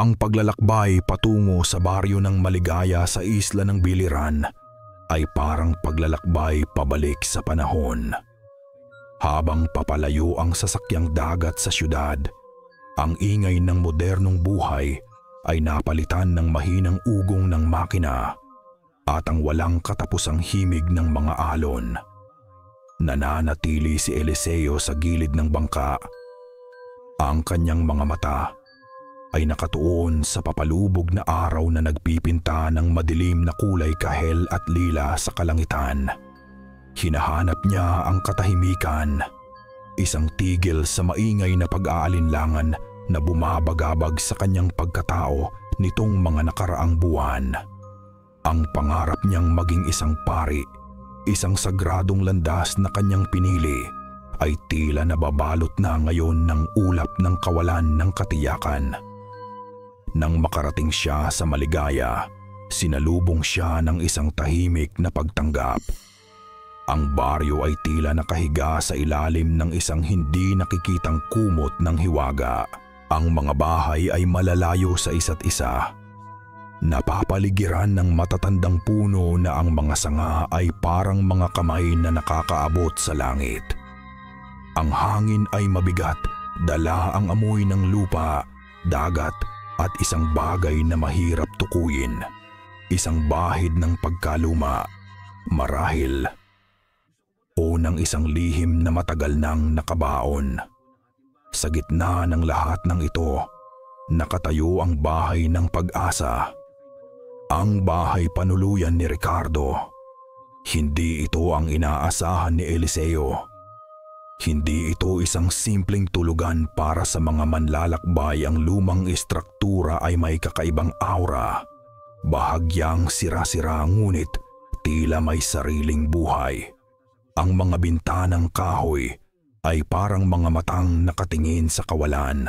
Ang paglalakbay patungo sa baryo ng Maligaya sa isla ng Biliran ay parang paglalakbay pabalik sa panahon. Habang papalayo ang sasakyang dagat sa syudad, ang ingay ng modernong buhay ay napalitan ng mahinang ugong ng makina at ang walang katapusang himig ng mga alon. Nananatili si Eliseo sa gilid ng bangka. Ang kanyang mga mata ay nakatuon sa papalubog na araw na nagpipinta ng madilim na kulay kahel at lila sa kalangitan. Hinahanap niya ang katahimikan, isang tigil sa maingay na pag-aalinlangan na bumabagabag sa kanyang pagkatao nitong mga nakaraang buwan. Ang pangarap niyang maging isang pari, isang sagradong landas na kanyang pinili, ay tila nababalot na ngayon ng ulap ng kawalan ng katiyakan. Nang makarating siya sa Maligaya, sinalubong siya ng isang tahimik na pagtanggap. Ang baryo ay tila nakahiga sa ilalim ng isang hindi nakikitang kumot ng hiwaga. Ang mga bahay ay malalayo sa isa't isa. Napapaligiran ng matatandang puno na ang mga sanga ay parang mga kamay na nakakaabot sa langit. Ang hangin ay mabigat, dala ang amoy ng lupa, dagat at isang bagay na mahirap tukuyin. Isang bahid ng pagkaluma, marahil o ng isang lihim na matagal nang nakabaon. Sa gitna ng lahat ng ito, nakatayo ang bahay ng pag-asa. Ang bahay panuluyan ni Ricardo. Hindi ito ang inaasahan ni Eliseo. Hindi ito isang simpleng tulugan para sa mga manlalakbay. Ang lumang istruktura ay may kakaibang aura. Bahagyang sira-sira ngunit tila may sariling buhay. Ang mga bintanang kahoy ay parang mga matang nakatingin sa kawalan.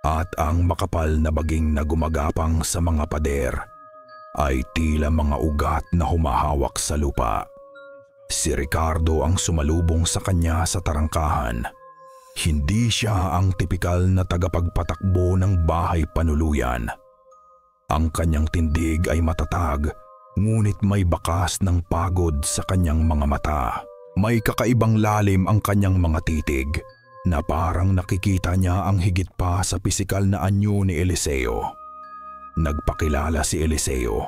At ang makapal na baging na gumagapang sa mga pader ay tila mga ugat na humahawak sa lupa. Si Ricardo ang sumalubong sa kanya sa tarangkahan. Hindi siya ang tipikal na tagapagpatakbo ng bahay panuluyan. Ang kanyang tindig ay matatag, ngunit may bakas ng pagod sa kanyang mga mata. May kakaibang lalim ang kanyang mga titig na parang nakikita niya ang higit pa sa pisikal na anyo ni Eliseo. Nagpakilala si Eliseo.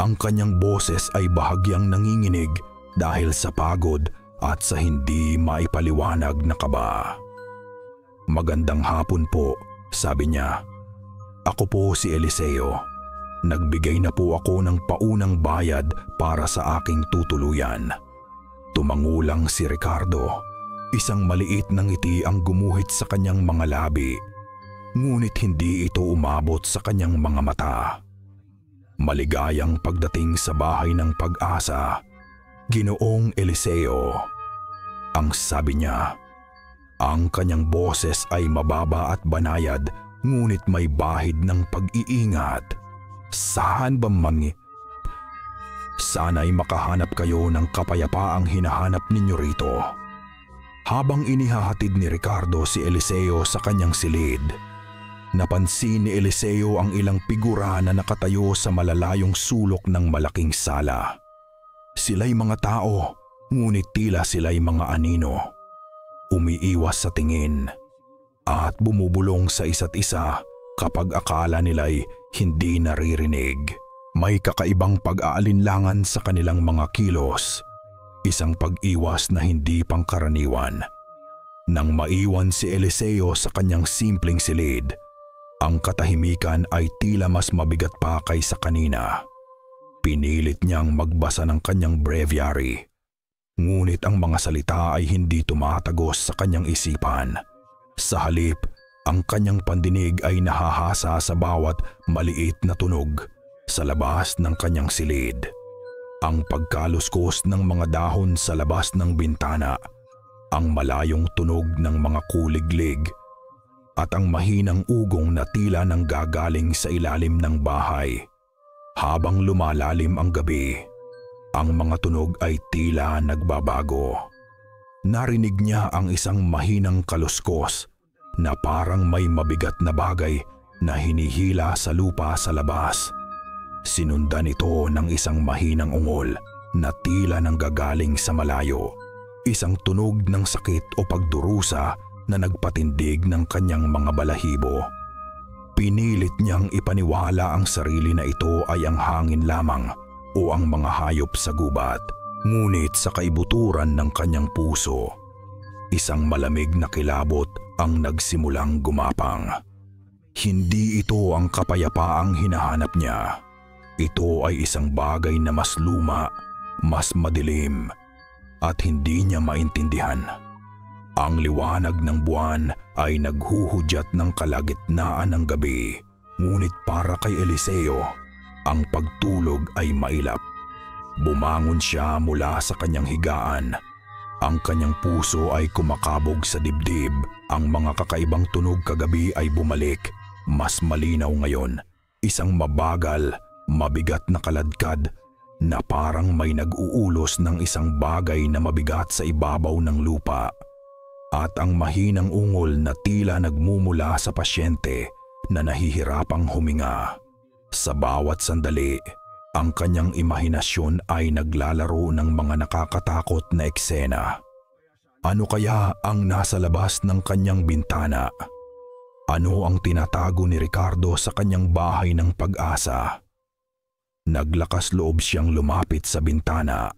Ang kanyang boses ay bahagyang nanginginig dahil sa pagod at sa hindi maipaliwanag na kaba. "Magandang hapon po," sabi niya. "Ako po si Eliseo. Nagbigay na po ako ng paunang bayad para sa aking tutuluyan." Tumangulang si Ricardo. Isang maliit na ngiti ang gumuhit sa kanyang mga labi, ngunit hindi ito umabot sa kanyang mga mata. "Maligayang pagdating sa bahay ng pag-asa, Ginoong Eliseo," ang sabi niya. Ang kanyang boses ay mababa at banayad, ngunit may bahid ng pag-iingat. "Saan ba Sana'y makahanap kayo ng kapayapaang hinahanap ninyo rito." Habang inihahatid ni Ricardo si Eliseo sa kanyang silid, napansin ni Eliseo ang ilang figura na nakatayo sa malalayong sulok ng malaking sala. Sila'y mga tao, ngunit tila sila'y mga anino. Umiiwas sa tingin at bumubulong sa isa't isa kapag akala nila'y hindi naririnig. May kakaibang pag-aalinlangan sa kanilang mga kilos, isang pag-iwas na hindi pangkaraniwan. Nang maiwan si Eliseo sa kanyang simpleng silid, ang katahimikan ay tila mas mabigat pa kaysa kanina. Pinilit niyang magbasa ng kanyang breviary, ngunit ang mga salita ay hindi tumatagos sa kanyang isipan. Sa halip, ang kanyang pandinig ay nahahasa sa bawat maliit na tunog sa labas ng kanyang silid. Ang pagkaluskos ng mga dahon sa labas ng bintana, ang malayong tunog ng mga kuliglig, at ang mahinang ugong na tila nang gagaling sa ilalim ng bahay. Habang lumalalim ang gabi, ang mga tunog ay tila nagbabago. Narinig niya ang isang mahinang kaluskos na parang may mabigat na bagay na hinihila sa lupa sa labas. Sinundan ito ng isang mahinang ungol na tila nanggagaling sa malayo. Isang tunog ng sakit o pagdurusa na nagpatindig ng kanyang mga balahibo. Pinilit niyang ipaniwala ang sarili na ito ay ang hangin lamang o ang mga hayop sa gubat. Ngunit sa kaibuturan ng kanyang puso, isang malamig na kilabot ang nagsimulang gumapang. Hindi ito ang kapayapaang hinahanap niya. Ito ay isang bagay na mas luma, mas madilim, at hindi niya maintindihan. Ang liwanag ng buwan ay naghuhudyat ng kalagitnaan ng gabi, ngunit para kay Eliseo, ang pagtulog ay mailap. Bumangon siya mula sa kanyang higaan. Ang kanyang puso ay kumakabog sa dibdib. Ang mga kakaibang tunog kagabi ay bumalik. Mas malinaw ngayon. Isang mabagal, mabigat na kaladkad na parang may nag-uulos ng isang bagay na mabigat sa ibabaw ng lupa. At ang mahinang ungol na tila nagmumula sa pasyente na nahihirapang huminga. Sa bawat sandali, ang kanyang imahinasyon ay naglalaro ng mga nakakatakot na eksena. Ano kaya ang nasa labas ng kanyang bintana? Ano ang tinatago ni Ricardo sa kanyang bahay ng pag-asa? Naglakas loob siyang lumapit sa bintana.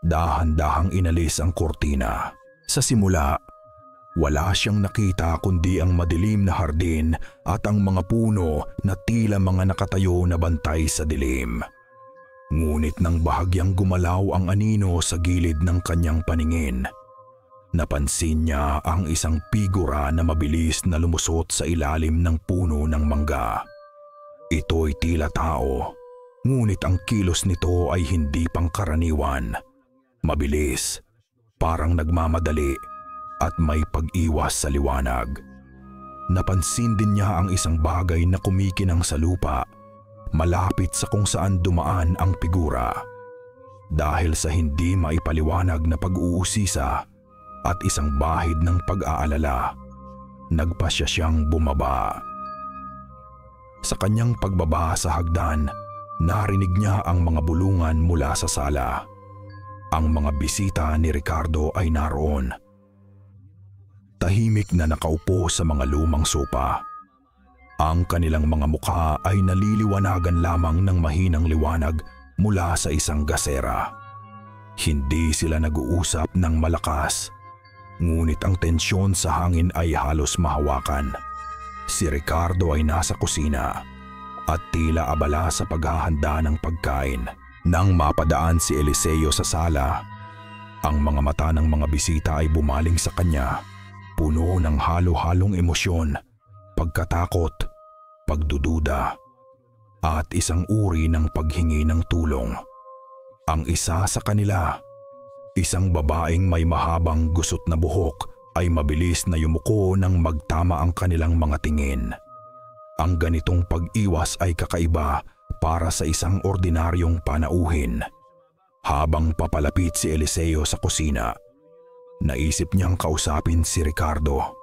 Dahan-dahang inalis ang kurtina. Sa simula, wala siyang nakita kundi ang madilim na hardin at ang mga puno na tila mga nakatayo na bantay sa dilim. Ngunit nang bahagyang gumalaw ang anino sa gilid ng kanyang paningin, napansin niya ang isang figura na mabilis na lumusot sa ilalim ng puno ng mangga. Ito'y tila tao, ngunit ang kilos nito ay hindi pangkaraniwan. Mabilis, parang nagmamadali, at may pag-iwas sa liwanag. Napansin din niya ang isang bagay na kumikinang sa lupa, malapit sa kung saan dumaan ang figura. Dahil sa hindi maipaliwanag na pag-uusisa at isang bahid ng pag-aalala, nagpasya siyang bumaba. Sa kanyang pagbaba sa hagdan, narinig niya ang mga bulungan mula sa sala. Ang mga bisita ni Ricardo ay naroon. Tahimik na nakaupo sa mga lumang sopa. Ang kanilang mga mukha ay naliliwanagan lamang ng mahinang liwanag mula sa isang gasera. Hindi sila nag-uusap ng malakas, ngunit ang tensyon sa hangin ay halos mahawakan. Si Ricardo ay nasa kusina at tila abala sa paghahanda ng pagkain. Nang mapadaan si Eliseo sa sala, ang mga mata ng mga bisita ay bumaling sa kanya. Puno ng halo-halong emosyon, pagkatakot, pagdududa, at isang uri ng paghingi ng tulong. Ang isa sa kanila, isang babaeng may mahabang gusot na buhok, ay mabilis na yumuko nang magtama ang kanilang mga tingin. Ang ganitong pag-iwas ay kakaiba para sa isang ordinaryong panauhin. Habang papalapit si Eliseo sa kusina, naisip niyang kausapin si Ricardo.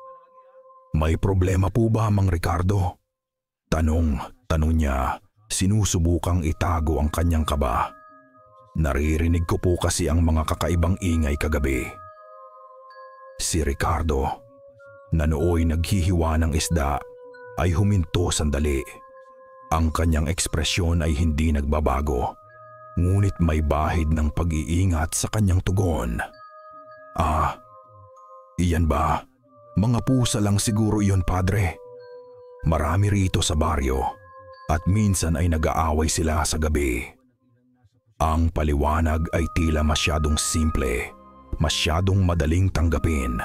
"May problema po ba, Mang Ricardo?" Tanong niya, sinusubukang itago ang kanyang kaba. "Naririnig ko po kasi ang mga kakaibang ingay kagabi." Si Ricardo, na nooy naghihiwa ng isda, ay huminto sandali. Ang kanyang ekspresyon ay hindi nagbabago, ngunit may bahid ng pag-iingat sa kanyang tugon. Iyan ba? Mga pusa lang siguro iyon, Padre. Marami rito sa baryo at minsan ay nag-aaway sila sa gabi." Ang paliwanag ay tila masyadong simple, masyadong madaling tanggapin.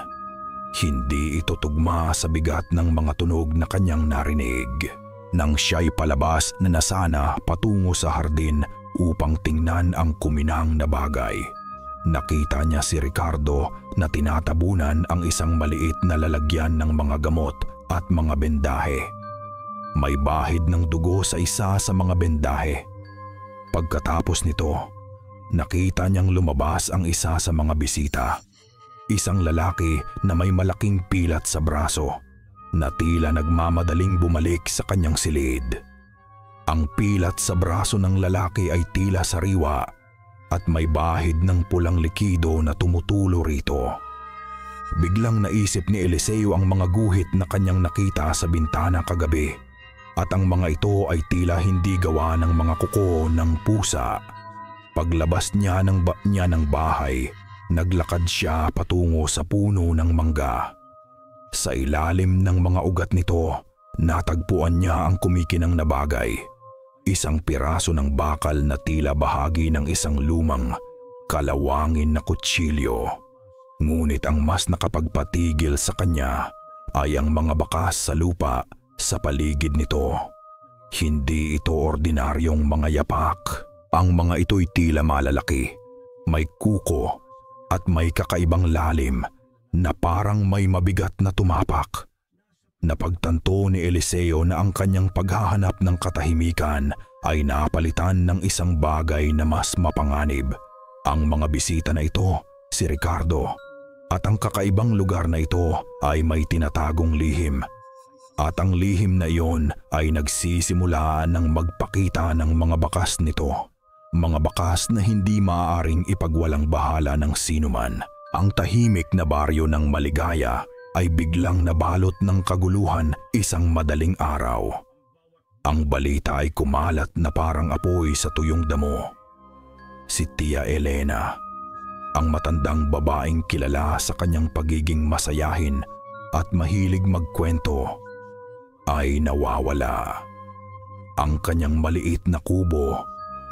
Hindi ito tugma sa bigat ng mga tunog na kanyang narinig. Nang siya'y palabas na nasana patungo sa hardin upang tingnan ang kuminang na bagay, nakita niya si Ricardo na tinatabunan ang isang maliit na lalagyan ng mga gamot at mga bendahe. May bahid ng dugo sa isa sa mga bendahe. Pagkatapos nito, nakita niyang lumabas ang isa sa mga bisita. Isang lalaki na may malaking pilat sa braso. na tila nagmamadaling bumalik sa kanyang silid. Ang pilat sa braso ng lalaki ay tila sariwa at may bahid ng pulang likido na tumutulo rito. Biglang naisip ni Eliseo ang mga guhit na kanyang nakita sa bintana kagabi at ang mga ito ay tila hindi gawa ng mga kuko ng pusa. Paglabas niya ng bahay, naglakad siya patungo sa puno ng mangga. Sa ilalim ng mga ugat nito, natagpuan niya ang kumikinang na bagay. Isang piraso ng bakal na tila bahagi ng isang lumang, kalawangin na kutsilyo. Ngunit ang mas nakapagpatigil sa kanya ay ang mga bakas sa lupa sa paligid nito. Hindi ito ordinaryong mga yapak. Ang mga ito'y tila malalaki, may kuko at may kakaibang lalim na parang may mabigat na tumapak. Napagtanto ni Eliseo na ang kanyang paghahanap ng katahimikan ay napalitan ng isang bagay na mas mapanganib. Ang mga bisita na ito, si Ricardo, at ang kakaibang lugar na ito ay may tinatagong lihim. At ang lihim na iyon ay nagsisimula ng magpakita ng mga bakas nito. Mga bakas na hindi maaaring ipagwalang bahala ng sinuman. Ang tahimik na baryo ng Maligaya ay biglang nabalot ng kaguluhan isang madaling araw. Ang balita ay kumalat na parang apoy sa tuyong damo. Si Tia Elena, ang matandang babaeng kilala sa kanyang pagiging masayahin at mahilig magkwento, ay nawawala. Ang kanyang maliit na kubo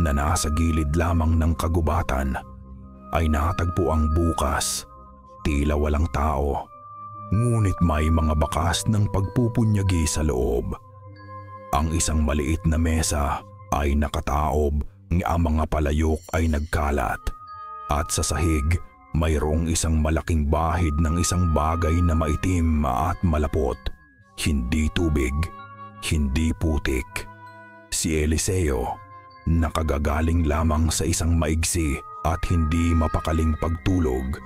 na nasa gilid lamang ng kagubatan ay natagpuang bukas, tila walang tao. Ngunit may mga bakas ng pagpupunyagi sa loob. Ang isang maliit na mesa ay nakataob, ang mga palayok ay nagkalat. At sa sahig, mayroong isang malaking bahid ng isang bagay na maitim at malapot. Hindi tubig, hindi putik. Si Eliseo, nakagagaling lamang sa isang maigsi at hindi mapakaling pagtulog,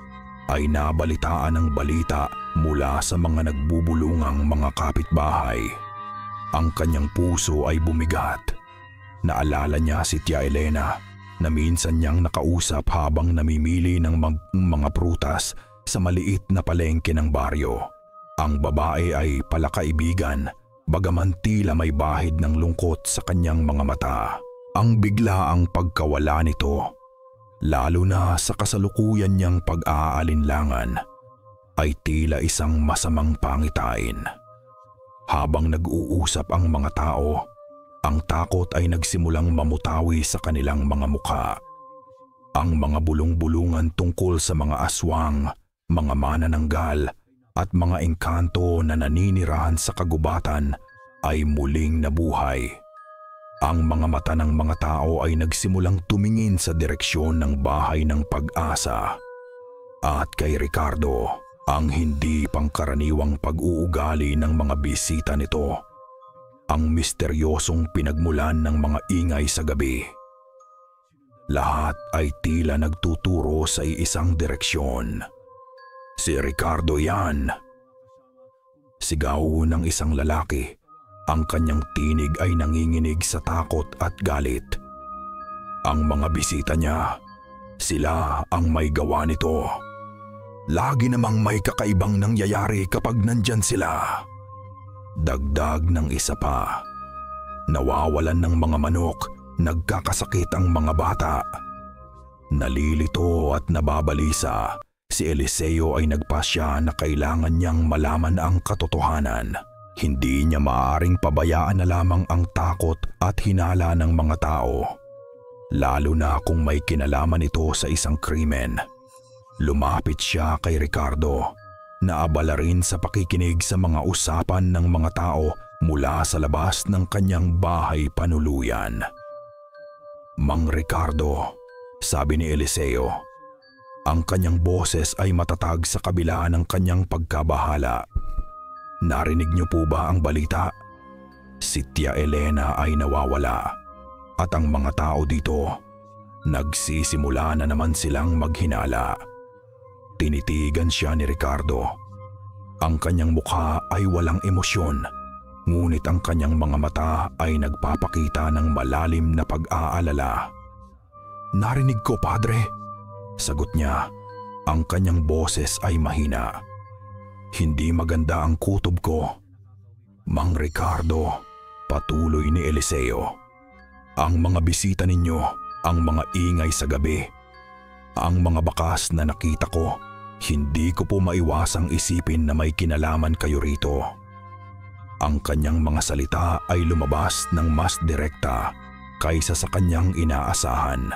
ay nabalitaan ng balita mula sa mga nagbubulungang mga kapitbahay. Ang kanyang puso ay bumigat. Naalala niya si Tia Elena na minsan niyang nakausap habang namimili ng mga prutas sa maliit na palengke ng baryo. Ang babae ay palakaibigan, bagaman tila may bahid ng lungkot sa kanyang mga mata. Ang biglaang pagkawala nito, lalo na sa kasalukuyan niyang pag-aalinlangan, ay tila isang masamang pangitain. Habang nag-uusap ang mga tao, ang takot ay nagsimulang mamutawi sa kanilang mga mukha. Ang mga bulong-bulungan tungkol sa mga aswang, mga manananggal at mga engkanto na naninirahan sa kagubatan ay muling nabuhay. Ang mga mata ng mga tao ay nagsimulang tumingin sa direksyon ng bahay ng pag-asa. At kay Ricardo, ang hindi pangkaraniwang pag-uugali ng mga bisita nito, ang misteryosong pinagmulan ng mga ingay sa gabi. Lahat ay tila nagtuturo sa iisang direksyon. Si Ricardo yan! Sigaw ng isang lalaki. Ang kanyang tinig ay nanginginig sa takot at galit. Ang mga bisita niya, sila ang may gawa nito. Lagi namang may kakaibang nangyayari kapag nandyan sila. Dagdag ng isa pa. Nawawalan ng mga manok, nagkakasakit ang mga bata. Nalilito at nababalisa, si Eliseo ay nagpasya na kailangan niyang malaman ang katotohanan. Hindi niya maaaring pabayaan na lamang ang takot at hinala ng mga tao, lalo na kung may kinalaman ito sa isang krimen. Lumapit siya kay Ricardo, naabala rin sa pakikinig sa mga usapan ng mga tao mula sa labas ng kanyang bahay panuluyan. "Mang Ricardo," sabi ni Eliseo. Ang kanyang boses ay matatag sa kabila ng kanyang pagkabahala. "Narinig niyo po ba ang balita? Si Tia Elena ay nawawala at ang mga tao dito, nagsisimula na naman silang maghinala." Tinitigan siya ni Ricardo. Ang kanyang mukha ay walang emosyon, ngunit ang kanyang mga mata ay nagpapakita ng malalim na pag-aalala. "Narinig ko, Padre," sagot niya. Ang kanyang boses ay mahina. "Hindi maganda ang kutob ko, Mang Ricardo," patuloy ni Eliseo. "Ang mga bisita ninyo, ang mga ingay sa gabi, ang mga bakas na nakita ko, hindi ko po maiwasang isipin na may kinalaman kayo rito." Ang kanyang mga salita ay lumabas ng mas direkta kaysa sa kanyang inaasahan.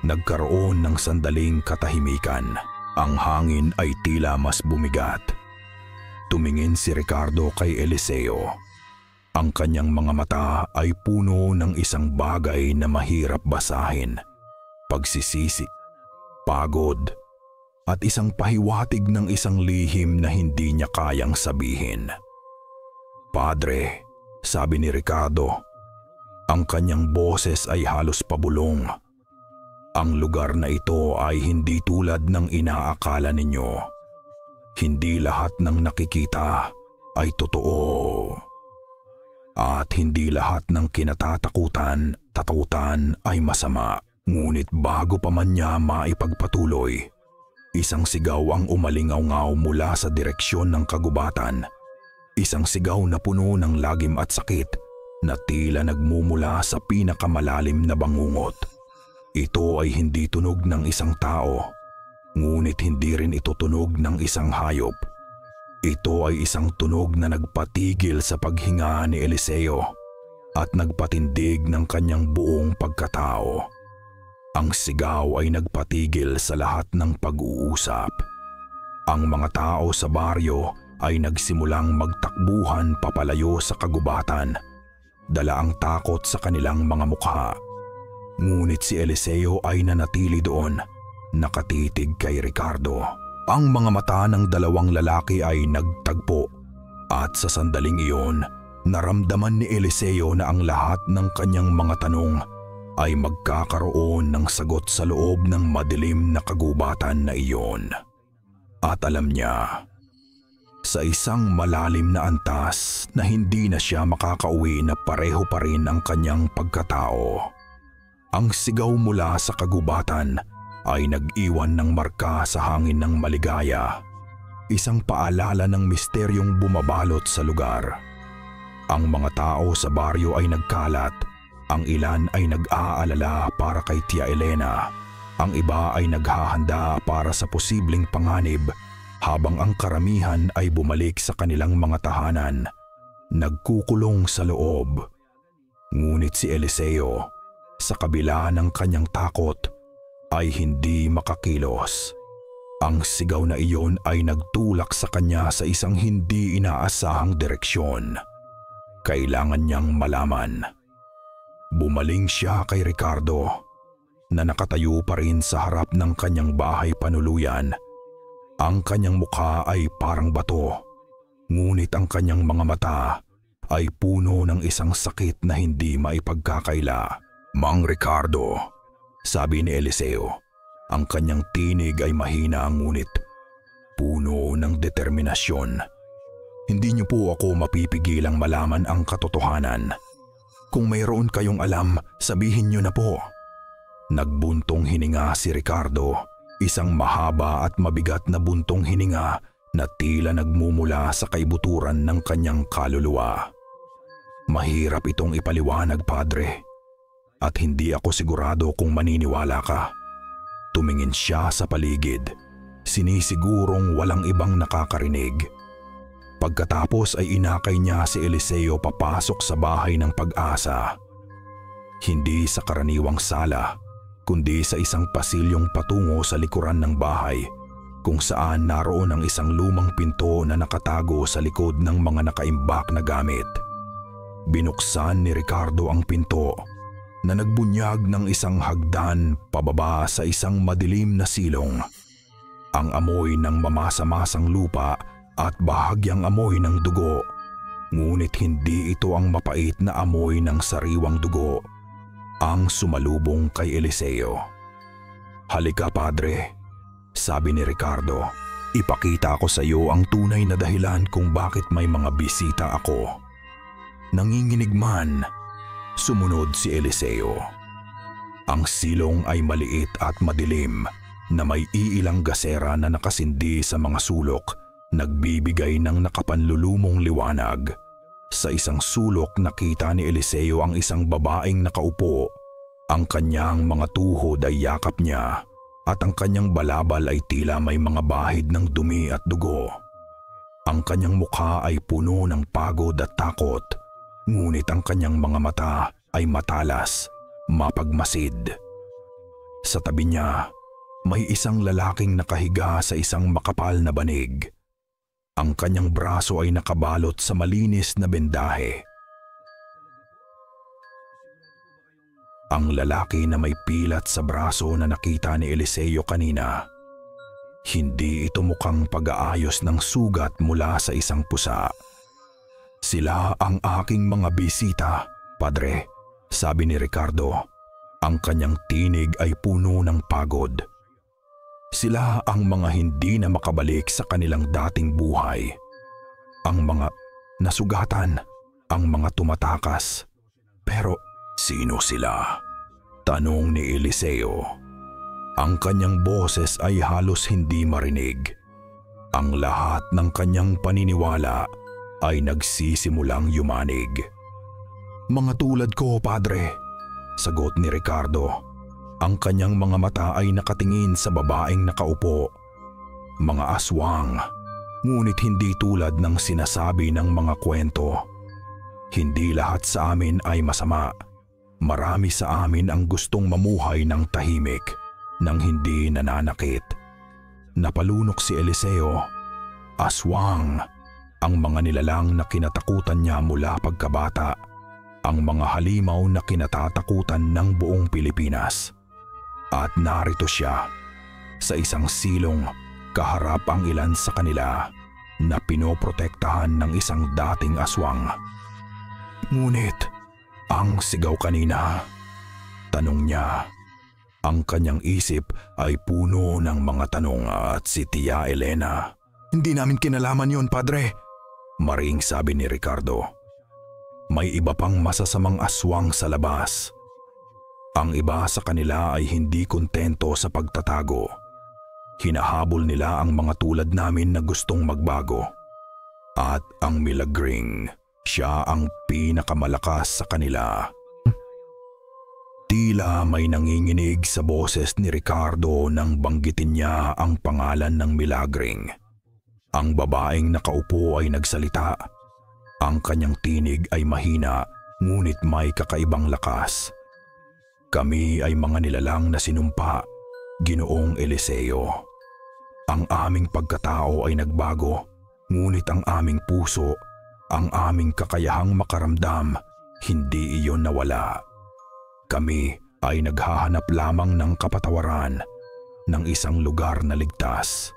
Nagkaroon ng sandaling katahimikan. Ang hangin ay tila mas bumigat. Tumingin si Ricardo kay Eliseo. Ang kanyang mga mata ay puno ng isang bagay na mahirap basahin: pagsisisi, pagod, at isang pahiwatig ng isang lihim na hindi niya kayang sabihin. "Padre," sabi ni Ricardo. Ang kanyang boses ay halos pabulong. "Ang lugar na ito ay hindi tulad ng inaakala ninyo. Hindi lahat ng nakikita ay totoo. At hindi lahat ng kinatatakutan, takutan ay masama." Ngunit bago pa man niya maipagpatuloy, isang sigaw ang umalingaw-ngaw mula sa direksyon ng kagubatan. Isang sigaw na puno ng lagim at sakit na tila nagmumula sa pinakamalalim na bangungot. Ito ay hindi tunog ng isang tao, ngunit hindi rin ito tunog ng isang hayop. Ito ay isang tunog na nagpatigil sa paghinga ni Eliseo at nagpatindig ng kanyang buong pagkatao. Ang sigaw ay nagpatigil sa lahat ng pag-uusap. Ang mga tao sa baryo ay nagsimulang magtakbuhan papalayo sa kagubatan, dala ang takot sa kanilang mga mukha. Ngunit si Eliseo ay nanatili doon, nakatitig kay Ricardo. Ang mga mata ng dalawang lalaki ay nagtagpo, at sa sandaling iyon, naramdaman ni Eliseo na ang lahat ng kanyang mga tanong ay magkakaroon ng sagot sa loob ng madilim na kagubatan na iyon. At alam niya, sa isang malalim na antas na hindi na siya makakauwi na pareho pa rin ang kanyang pagkatao. Ang sigaw mula sa kagubatan ay nag-iwan ng marka sa hangin ng maligaya, isang paalala ng misteryong bumabalot sa lugar. Ang mga tao sa baryo ay nagkalat, ang ilan ay nag-aalala para kay Tia Elena, ang iba ay naghahanda para sa posibleng panganib, habang ang karamihan ay bumalik sa kanilang mga tahanan, nagkukulong sa loob. Ngunit si Eliseo, sa kabila ng kanyang takot, ay hindi makakilos. Ang sigaw na iyon ay nagtulak sa kanya sa isang hindi inaasahang direksyon. Kailangan niyang malaman. Bumaling siya kay Ricardo, na nakatayo pa rin sa harap ng kanyang bahay panuluyan. Ang kanyang mukha ay parang bato, ngunit ang kanyang mga mata ay puno ng isang sakit na hindi maipagkakaila. "Mang Ricardo," sabi ni Eliseo. Ang kanyang tinig ay mahina ngunit puno ng determinasyon. "Hindi niyo po ako mapipigilang malaman ang katotohanan. Kung mayroon kayong alam, sabihin niyo na po." Nagbuntong hininga si Ricardo, isang mahaba at mabigat na buntong hininga na tila nagmumula sa kaibuturan ng kanyang kaluluwa. "Mahirap itong ipaliwanag, Padre. At hindi ako sigurado kung maniniwala ka." Tumingin siya sa paligid, sinisigurong walang ibang nakakarinig. Pagkatapos ay inakay niya si Eliseo papasok sa bahay ng Pag-asa. Hindi sa karaniwang sala, kundi sa isang pasilyong patungo sa likuran ng bahay, kung saan naroon ang isang lumang pinto na nakatago sa likod ng mga nakaimbak na gamit. Binuksan ni Ricardo ang pinto, na nagbunyag ng isang hagdan pababa sa isang madilim na silong. Ang amoy ng mamasa-masang lupa at bahagyang amoy ng dugo, ngunit hindi ito ang mapait na amoy ng sariwang dugo, ang sumalubong kay Eliseo. "Halika, Padre," sabi ni Ricardo. Ipakita ko sa iyo ang tunay na dahilan kung bakit may mga bisita ako. Nanginginig man, sumunod si Eliseo. Ang silong ay maliit at madilim na may iilang gasera na nakasindi sa mga sulok, nagbibigay ng nakapanlulumong liwanag. Sa isang sulok nakita ni Eliseo ang isang babaeng nakaupo. Ang kanyang mga tuhod ay yakap niya at ang kanyang balabal ay tila may mga bahid ng dumi at dugo. Ang kanyang mukha ay puno ng pagod at takot, ngunit ang kanyang mga mata ay matalas, mapagmasid. Sa tabi niya, may isang lalaking nakahiga sa isang makapal na banig. Ang kanyang braso ay nakabalot sa malinis na bendahe. Ang lalaki na may pilat sa braso na nakita ni Eliseo kanina, hindi ito mukhang pag-aayos ng sugat mula sa isang pusa. Sila ang aking mga bisita, Padre, sabi ni Ricardo. Ang kanyang tinig ay puno ng pagod. Sila ang mga hindi na makabalik sa kanilang dating buhay. Ang mga nasugatan, ang mga tumatakas. Pero sino sila? Tanong ni Eliseo. Ang kanyang boses ay halos hindi marinig. Ang lahat ng kanyang paniniwala ay nagsisimulang yumanig. Mga tulad ko, Padre, sagot ni Ricardo. Ang kanyang mga mata ay nakatingin sa babaeng nakaupo. Mga aswang, ngunit hindi tulad ng sinasabi ng mga kwento. Hindi lahat sa amin ay masama. Marami sa amin ang gustong mamuhay ng tahimik, ng hindi nananakit. Napalunok si Eliseo. Aswang, ang mga nilalang na kinatakutan niya mula pagkabata. Ang mga halimaw na kinatatakutan ng buong Pilipinas. At narito siya, sa isang silong, kaharap ang ilan sa kanila na pinoprotektahan ng isang dating aswang. Ngunit, ang sigaw kanina, tanong niya. Ang kanyang isip ay puno ng mga tanong at si Tia Elena. Hindi namin kinalaman yon, Padre, maring sabi ni Ricardo. May iba pang masasamang aswang sa labas. Ang iba sa kanila ay hindi kontento sa pagtatago. Hinahabol nila ang mga tulad namin na gustong magbago. At ang Milagring, siya ang pinakamalakas sa kanila. Tila may nanginginig sa boses ni Ricardo nang banggitin niya ang pangalan ng Milagring. Ang babaeng nakaupo ay nagsalita. Ang kanyang tinig ay mahina, ngunit may kakaibang lakas. Kami ay mga nilalang na sinumpa, Ginoong Eliseo. Ang aming pagkatao ay nagbago, ngunit ang aming puso, ang aming kakayahang makaramdam, hindi iyon nawala. Kami ay naghahanap lamang ng kapatawaran, ng isang lugar na ligtas.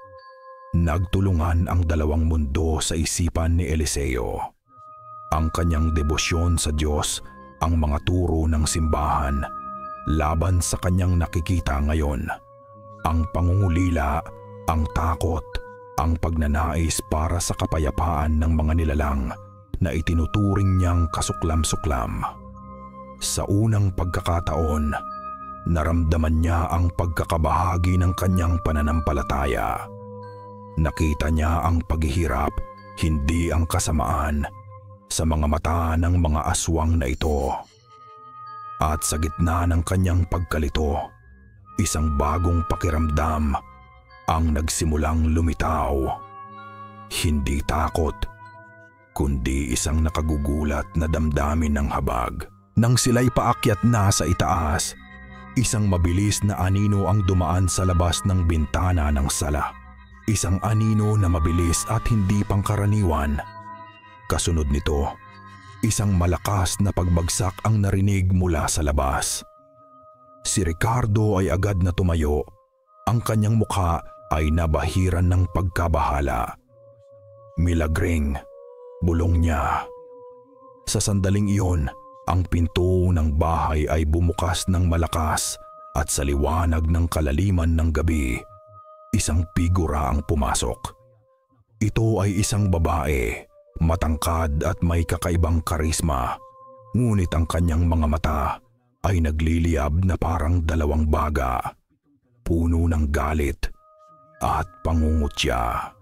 Nagtulungan ang dalawang mundo sa isipan ni Eliseo. Ang kanyang debosyon sa Diyos, ang mga turo ng simbahan, laban sa kanyang nakikita ngayon. Ang pangungulila, ang takot, ang pagnanais para sa kapayapaan ng mga nilalang na itinuturing niyang kasuklam-suklam. Sa unang pagkakataon, naramdaman niya ang pagkakabahagi ng kanyang pananampalataya. Nakita niya ang paghihirap, hindi ang kasamaan, sa mga mata ng mga aswang na ito. At sa gitna ng kanyang pagkalito, isang bagong pakiramdam ang nagsimulang lumitaw. Hindi takot, kundi isang nakagugulat na damdamin ng habag. Nang sila'y paakyat na sa itaas, isang mabilis na anino ang dumaan sa labas ng bintana ng sala. Isang anino na mabilis at hindi pangkaraniwan. Kasunod nito, isang malakas na pagbagsak ang narinig mula sa labas. Si Ricardo ay agad na tumayo. Ang kanyang mukha ay nabahiran ng pagkabahala. Milagring, bulong niya. Sa sandaling iyon, ang pinto ng bahay ay bumukas ng malakas at sa liwanag ng kalaliman ng gabi, isang figura ang pumasok. Ito ay isang babae, matangkad at may kakaibang karisma, ngunit ang kanyang mga mata ay nagliliyab na parang dalawang baga, puno ng galit at pangungutya.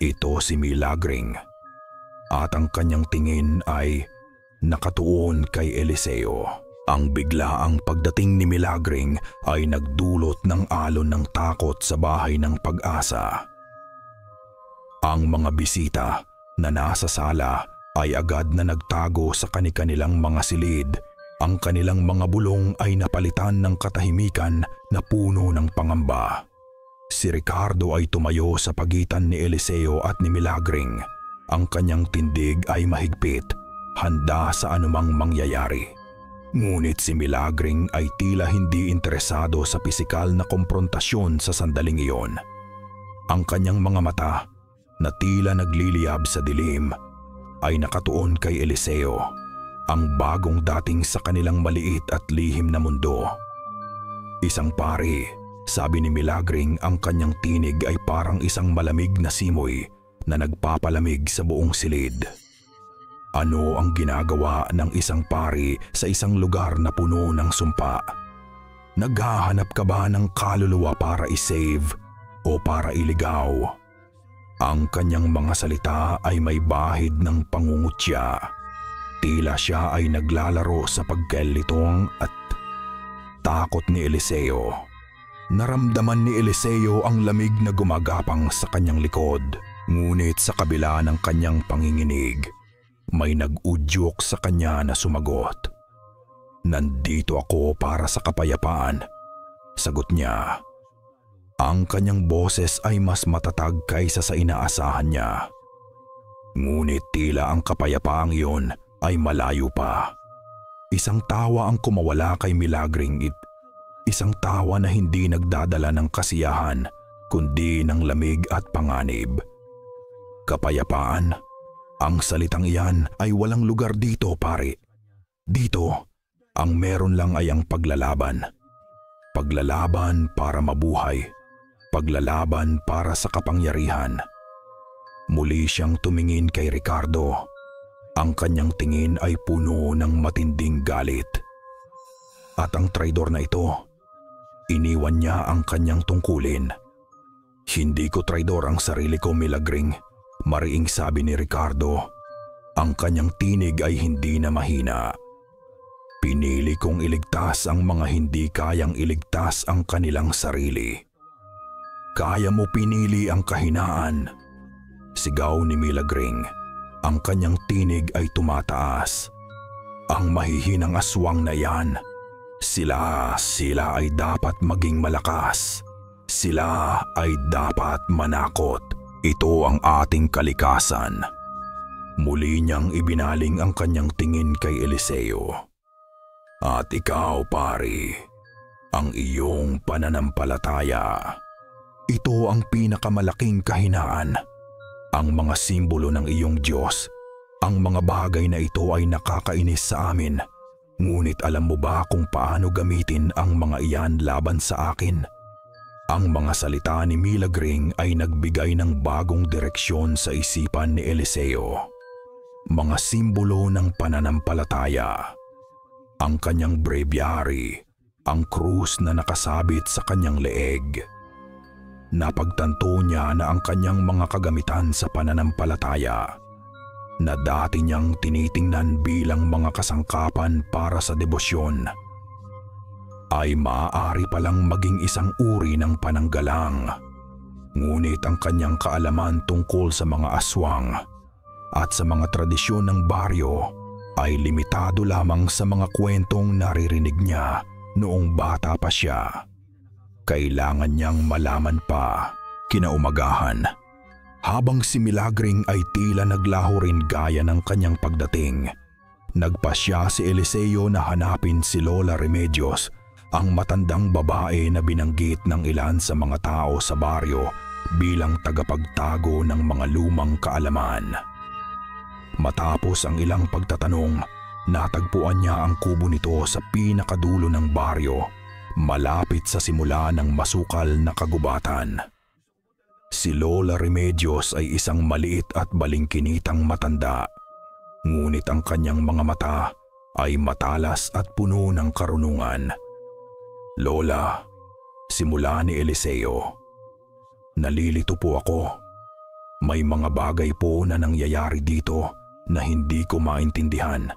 Ito si Milagring, at ang kanyang tingin ay nakatuon kay Eliseo. Ang biglaang pagdating ni Milagring ay nagdulot ng alon ng takot sa bahay ng Pag-asa. Ang mga bisita na nasa sala ay agad na nagtago sa kani-kanilang mga silid. Ang kanilang mga bulong ay napalitan ng katahimikan na puno ng pangamba. Si Ricardo ay tumayo sa pagitan ni Eliseo at ni Milagring. Ang kanyang tindig ay mahigpit, handa sa anumang mangyayari. Ngunit si Milagring ay tila hindi interesado sa pisikal na komprontasyon sa sandaling iyon. Ang kanyang mga mata, na tila nagliliyab sa dilim, ay nakatuon kay Eliseo, ang bagong dating sa kanilang maliit at lihim na mundo. Isang pari, sabi ni Milagring, ang kanyang tinig ay parang isang malamig na simoy na nagpapalamig sa buong silid. Ano ang ginagawa ng isang pari sa isang lugar na puno ng sumpa? Naghahanap ka ba ng kaluluwa para i-save o para iligaw? Ang kanyang mga salita ay may bahid ng pangungutya. Tila siya ay naglalaro sa pagkailitong at takot ni Eliseo. Naramdaman ni Eliseo ang lamig na gumagapang sa kanyang likod, ngunit sa kabila ng kanyang panginginig, may nag-udyok sa kanya na sumagot. "Nandito ako para sa kapayapaan," sagot niya. Ang kanyang boses ay mas matatag kaysa sa inaasahan niya. Ngunit tila ang kapayapaang iyon ay malayo pa. Isang tawa ang kumawala kay Milagring, isang tawa na hindi nagdadala ng kasiyahan kundi ng lamig at panganib. Kapayapaan? Ang salitang iyan ay walang lugar dito, pare. Dito, ang meron lang ay ang paglalaban. Paglalaban para mabuhay. Paglalaban para sa kapangyarihan. Muli siyang tumingin kay Ricardo. Ang kanyang tingin ay puno ng matinding galit. At ang traidor na ito, iniwan niya ang kanyang tungkulin. "Hindi ko traidor ang sarili ko, Milagring," mariing sabi ni Ricardo. Ang kanyang tinig ay hindi na mahina. "Pinili kong iligtas ang mga hindi kayang iligtas ang kanilang sarili." "Kaya mo pinili ang kahinaan," sigaw ni Milagring. Ang kanyang tinig ay tumataas. "Ang mahihinang aswang na yan, sila ay dapat maging malakas. Sila ay dapat manakot. Ito ang ating kalikasan." Muli niyang ibinaling ang kanyang tingin kay Eliseo. "At ikaw, pari, ang iyong pananampalataya. Ito ang pinakamalaking kahinaan. Ang mga simbolo ng iyong Diyos, ang mga bagay na ito ay nakakainis sa amin. Ngunit alam mo ba kung paano gamitin ang mga iyan laban sa akin?" Ang mga salita ni Milagring ay nagbigay ng bagong direksyon sa isipan ni Eliseo. Mga simbolo ng pananampalataya. Ang kanyang breviary, ang krus na nakasabit sa kanyang leeg. Napagtanto niya na ang kanyang mga kagamitan sa pananampalataya, na dati niyang tinitingnan bilang mga kasangkapan para sa debosyon, ay maaari palang maging isang uri ng pananggalang. Ngunit ang kanyang kaalaman tungkol sa mga aswang at sa mga tradisyon ng baryo ay limitado lamang sa mga kwentong naririnig niya noong bata pa siya. Kailangan niyang malaman pa. Kinaumagahan, habang si Milagring ay tila naglaho rin gaya ng kanyang pagdating, nagpasya si Eliseo na hanapin si Lola Remedios, ang matandang babae na binanggit ng ilan sa mga tao sa baryo bilang tagapagtago ng mga lumang kaalaman. Matapos ang ilang pagtatanong, natagpuan niya ang kubo nito sa pinakadulo ng baryo, malapit sa simula ng masukal na kagubatan. Si Lola Remedios ay isang maliit at balingkinitang matanda. Ngunit ang kanyang mga mata ay matalas at puno ng karunungan. Lola, simula ni Eliseo, nalilito po ako. May mga bagay po na nangyayari dito na hindi ko maintindihan.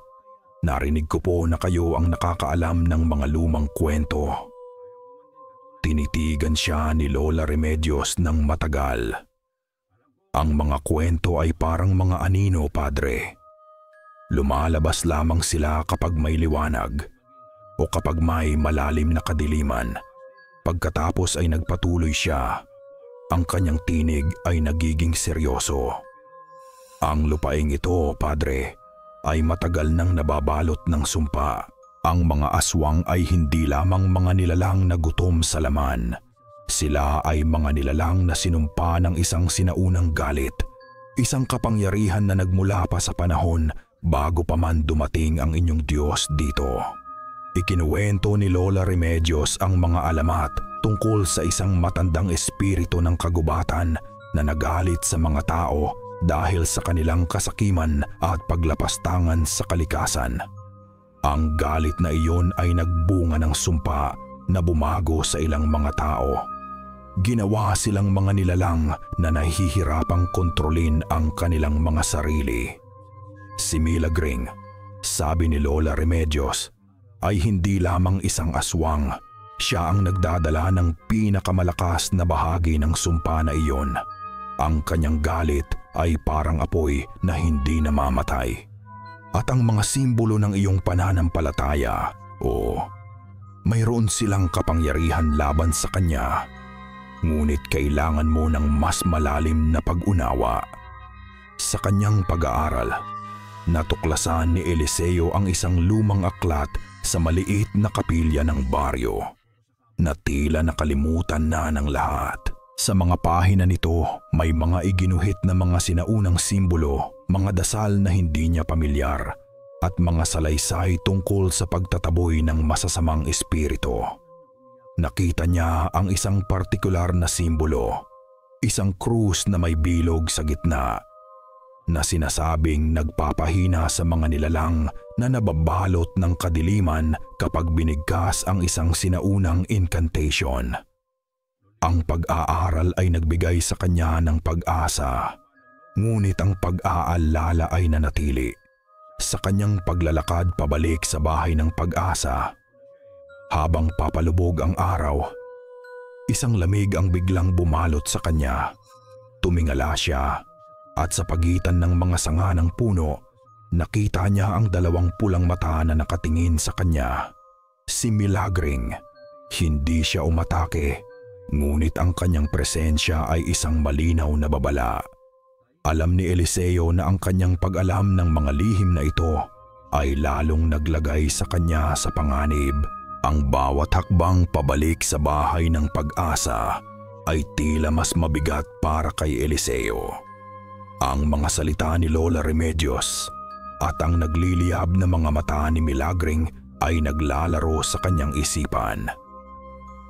Narinig ko po na kayo ang nakakaalam ng mga lumang kwento. Tinitigan siya ni Lola Remedios ng matagal. Ang mga kwento ay parang mga anino, Padre. Lumalabas lamang sila kapag may liwanag o kapag may malalim na kadiliman. Pagkatapos ay nagpatuloy siya. Ang kanyang tinig ay nagiging seryoso. Ang lupaing ito, Padre, ay matagal nang nababalot ng sumpa. Ang mga aswang ay hindi lamang mga nilalang na gutom sa laman. Sila ay mga nilalang na sinumpa ng isang sinaunang galit. Isang kapangyarihan na nagmula pa sa panahon bago pa man dumating ang inyong Diyos dito. Ikinuwento ni Lola Remedios ang mga alamat tungkol sa isang matandang espiritu ng kagubatan na nagalit sa mga tao dahil sa kanilang kasakiman at paglapastangan sa kalikasan. Ang galit na iyon ay nagbunga ng sumpa na bumago sa ilang mga tao. Ginawa silang mga nilalang na nahihirapang kontrolin ang kanilang mga sarili. Si Milagring, sabi ni Lola Remedios, ay hindi lamang isang aswang. Siya ang nagdadala ng pinakamalakas na bahagi ng sumpa na iyon. Ang kanyang galit ay parang apoy na hindi namamatay. At ang mga simbolo ng iyong pananampalataya, mayroon silang kapangyarihan laban sa kanya. Ngunit kailangan mo ng mas malalim na pag-unawa. Sa kanyang pag-aaral, natuklasan ni Eliseo ang isang lumang aklat sa maliit na kapilya ng baryo na tila nakalimutan na ng lahat. Sa mga pahina nito, may mga iginuhit na mga sinaunang simbolo, mga dasal na hindi niya pamilyar, at mga salaysay tungkol sa pagtataboy ng masasamang espiritu. Nakita niya ang isang partikular na simbolo, isang krus na may bilog sa gitna, na sinasabing nagpapahina sa mga nilalang na nababalot ng kadiliman kapag binigkas ang isang sinaunang incantation. Ang pag-aaral ay nagbigay sa kanya ng pag-asa, ngunit ang pag-aalala ay nanatili. Sa kanyang paglalakad pabalik sa bahay ng pag-asa, habang papalubog ang araw, isang lamig ang biglang bumalot sa kanya. Tumingala siya at sa pagitan ng mga sanga ng puno, nakita niya ang dalawang pulang mata na nakatingin sa kanya. Si Milagring, hindi siya umatake. Ngunit ang kanyang presensya ay isang malinaw na babala. Alam ni Eliseo na ang kanyang pag-alam ng mga lihim na ito ay lalong naglagay sa kanya sa panganib. Ang bawat hakbang pabalik sa bahay ng pag-asa ay tila mas mabigat para kay Eliseo. Ang mga salita ni Lola Remedios at ang nagliliyab na mga mata ni Milagring ay naglalaro sa kanyang isipan.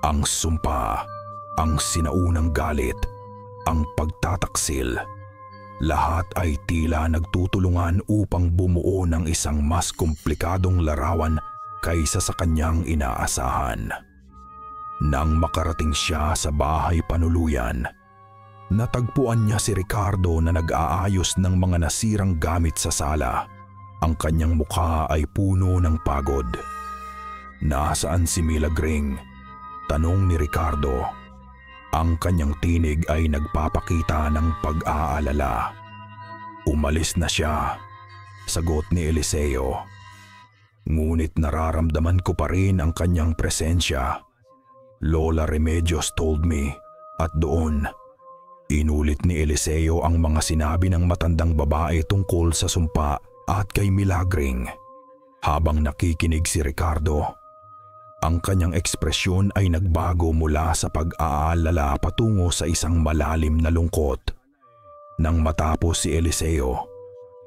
Ang sumpa, ang sinaunang galit, ang pagtataksil, lahat ay tila nagtutulungan upang bumuo ng isang mas komplikadong larawan kaysa sa kanyang inaasahan. Nang makarating siya sa bahay panuluyan, natagpuan niya si Ricardo na nag-aayos ng mga nasirang gamit sa sala. Ang kanyang mukha ay puno ng pagod. "Nasaan si Milagring?" tanong ni Ricardo. Ang kanyang tinig ay nagpapakita ng pag-aalala. "Umalis na siya," sagot ni Eliseo. "Ngunit nararamdaman ko pa rin ang kanyang presensya. Lola Remedios told me." At doon, inulit ni Eliseo ang mga sinabi ng matandang babae tungkol sa sumpa at kay Milagring. Habang nakikinig si Ricardo, ang kanyang ekspresyon ay nagbago mula sa pag-aalala patungo sa isang malalim na lungkot. Nang matapos si Eliseo,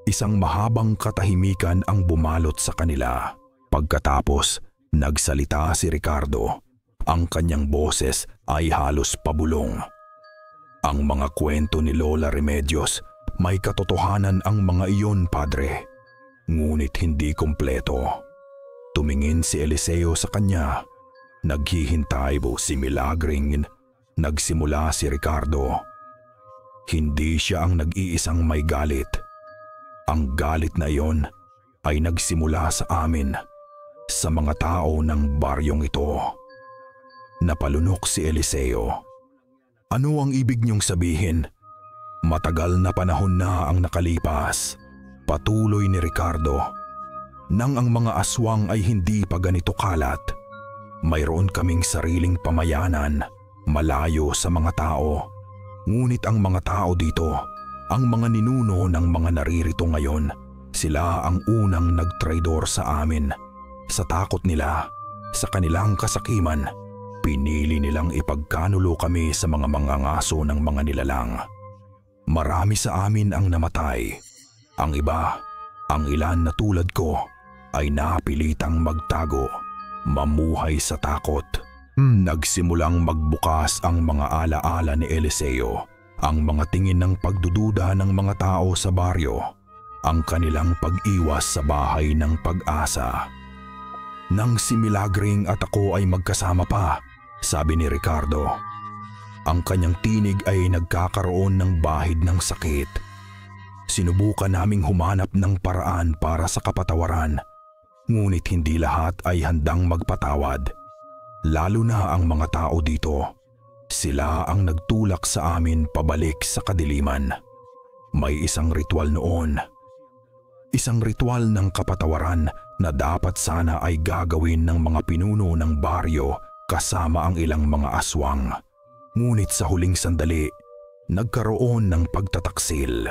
isang mahabang katahimikan ang bumalot sa kanila. Pagkatapos, nagsalita si Ricardo. Ang kanyang boses ay halos pabulong. Ang mga kwento ni Lola Remedios, may katotohanan ang mga iyon, Padre. Ngunit hindi kompleto. Tumingin si Eliseo sa kanya. Naghihintay po si Milagring. Nagsimula si Ricardo. Hindi siya ang nag-iisang may galit. Ang galit na iyon ay nagsimula sa amin, sa mga tao ng baryong ito. Napalunok si Eliseo. Ano ang ibig niyong sabihin? Matagal na panahon na ang nakalipas. Patuloy ni Ricardo. Nang ang mga aswang ay hindi pa ganito kalat, mayroon kaming sariling pamayanan, malayo sa mga tao. Ngunit ang mga tao dito, ang mga ninuno ng mga naririto ngayon, sila ang unang nagtraidor sa amin. Sa takot nila, sa kanilang kasakiman, pinili nilang ipagkanulo kami sa mga mangangaso ng mga nilalang. Marami sa amin ang namatay. Ang iba, ang ilan na tulad ko, ay napilitang magtago, mamuhay sa takot. Nagsimulang magbukas ang mga alaala ni Eliseo, ang mga tingin ng pagdududa ng mga tao sa baryo, ang kanilang pag-iwas sa bahay ng pag-asa. Nang si Milagring at ako ay magkasama pa, sabi ni Ricardo, ang kanyang tinig ay nagkakaroon ng bahid ng sakit. Sinubukan naming humanap ng paraan para sa kapatawaran, ngunit hindi lahat ay handang magpatawad. Lalo na ang mga tao dito. Sila ang nagtulak sa amin pabalik sa kadiliman. May isang ritual noon. Isang ritual ng kapatawaran na dapat sana ay gagawin ng mga pinuno ng baryo kasama ang ilang mga aswang. Ngunit sa huling sandali, nagkaroon ng pagtataksil.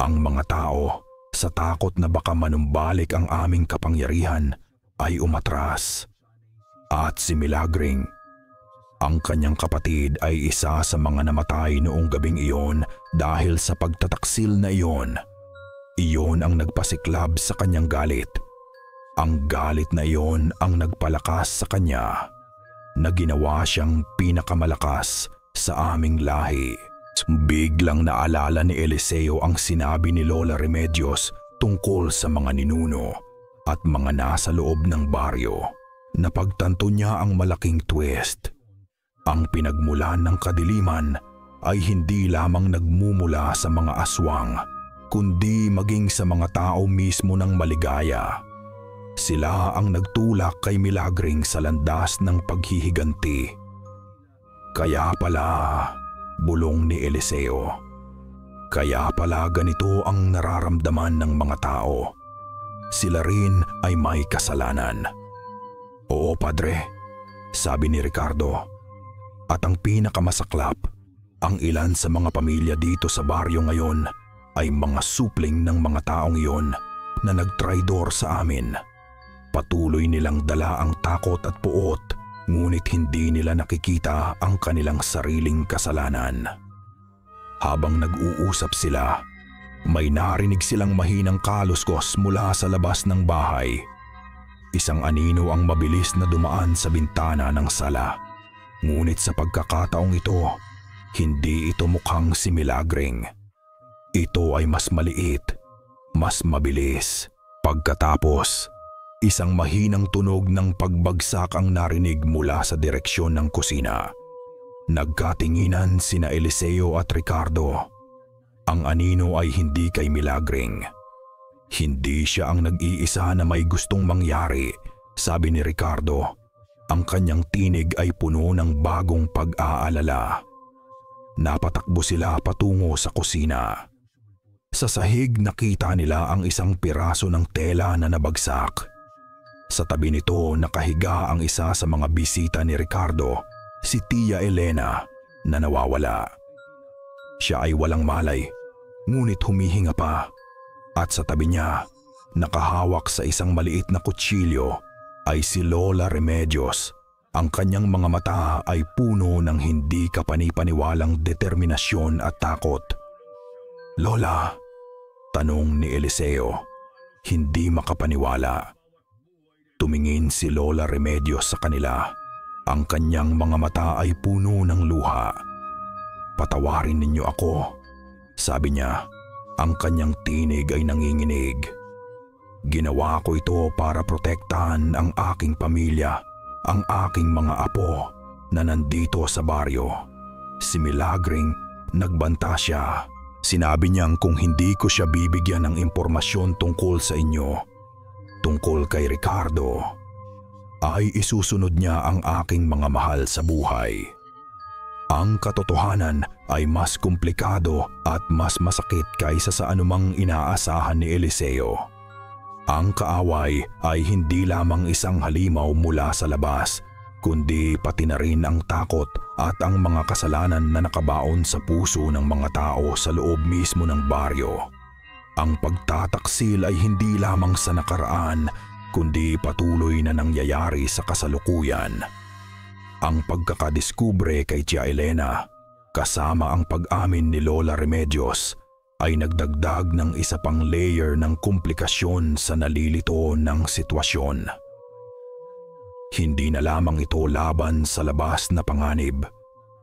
Ang mga tao, sa takot na baka manumbalik ang aming kapangyarihan, ay umatras. At si Milagring, ang kanyang kapatid, ay isa sa mga namatay noong gabing iyon dahil sa pagtataksil na iyon. Iyon ang nagpasiklab sa kanyang galit. Ang galit na iyon ang nagpalakas sa kanya, na ginawa siyang pinakamalakas sa aming lahi. Biglang naalala ni Eliseo ang sinabi ni Lola Remedios tungkol sa mga ninuno at mga nasa loob ng baryo. Napagtanto niya ang malaking twist. Ang pinagmulan ng kadiliman ay hindi lamang nagmumula sa mga aswang, kundi maging sa mga tao mismo ng maligaya. Sila ang nagtulak kay Milagring sa landas ng paghihiganti. Kaya pala, bulong ni Eliseo, kaya pala ganito ang nararamdaman ng mga tao. Sila rin ay may kasalanan. Oo, Padre, sabi ni Ricardo. At ang pinakamasaklap, ang ilan sa mga pamilya dito sa baryo ngayon ay mga supling ng mga taong iyon na nagtraidor sa amin. Patuloy nilang dala ang takot at puot, ngunit hindi nila nakikita ang kanilang sariling kasalanan. Habang nag-uusap sila, may narinig silang mahinang kaluskos mula sa labas ng bahay. Isang anino ang mabilis na dumaan sa bintana ng sala. Ngunit sa pagkakataong ito, hindi ito mukhang si Milagring. Ito ay mas maliit, mas mabilis. Pagkatapos, isang mahinang tunog ng pagbagsak ang narinig mula sa direksyon ng kusina. Nagkatinginan sina Eliseo at Ricardo. Ang anino ay hindi kay Milagring. Hindi siya ang nag-iisa na may gustong mangyari, sabi ni Ricardo. Ang kanyang tinig ay puno ng bagong pag-aalala. Napatakbo sila patungo sa kusina. Sa sahig nakita nila ang isang piraso ng tela na nabagsak. Sa tabi nito nakahiga ang isa sa mga bisita ni Ricardo, si Tia Elena, na nawawala. Siya ay walang malay, ngunit humihinga pa. At sa tabi niya, nakahawak sa isang maliit na kutsilyo, ay si Lola Remedios. Ang kanyang mga mata ay puno ng hindi kapanipaniwalang determinasyon at takot. "Lola?" tanong ni Eliseo, hindi makapaniwala. Tumingin si Lola Remedios sa kanila. Ang kanyang mga mata ay puno ng luha. Patawarin ninyo ako, sabi niya. Ang kanyang tinig ay nanginginig. Ginawa ko ito para protektahan ang aking pamilya, ang aking mga apo na nandito sa baryo. Si Milagring nagbanta siya. Sinabi niyang kung hindi ko siya bibigyan ng impormasyon tungkol sa inyo, tungkol kay Ricardo, ay isusunod niya ang aking mga mahal sa buhay. Ang katotohanan ay mas komplikado at mas masakit kaysa sa anumang inaasahan ni Eliseo. Ang kaaway ay hindi lamang isang halimaw mula sa labas, kundi pati na rin ang takot at ang mga kasalanan na nakabaon sa puso ng mga tao sa loob mismo ng baryo. Ang pagtataksil ay hindi lamang sa nakaraan, kundi patuloy na nangyayari sa kasalukuyan. Ang pagkakadiskubre kay Tia Elena, kasama ang pag-amin ni Lola Remedios, ay nagdagdag ng isa pang layer ng komplikasyon sa nalilito ng sitwasyon. Hindi na lamang ito laban sa labas na panganib.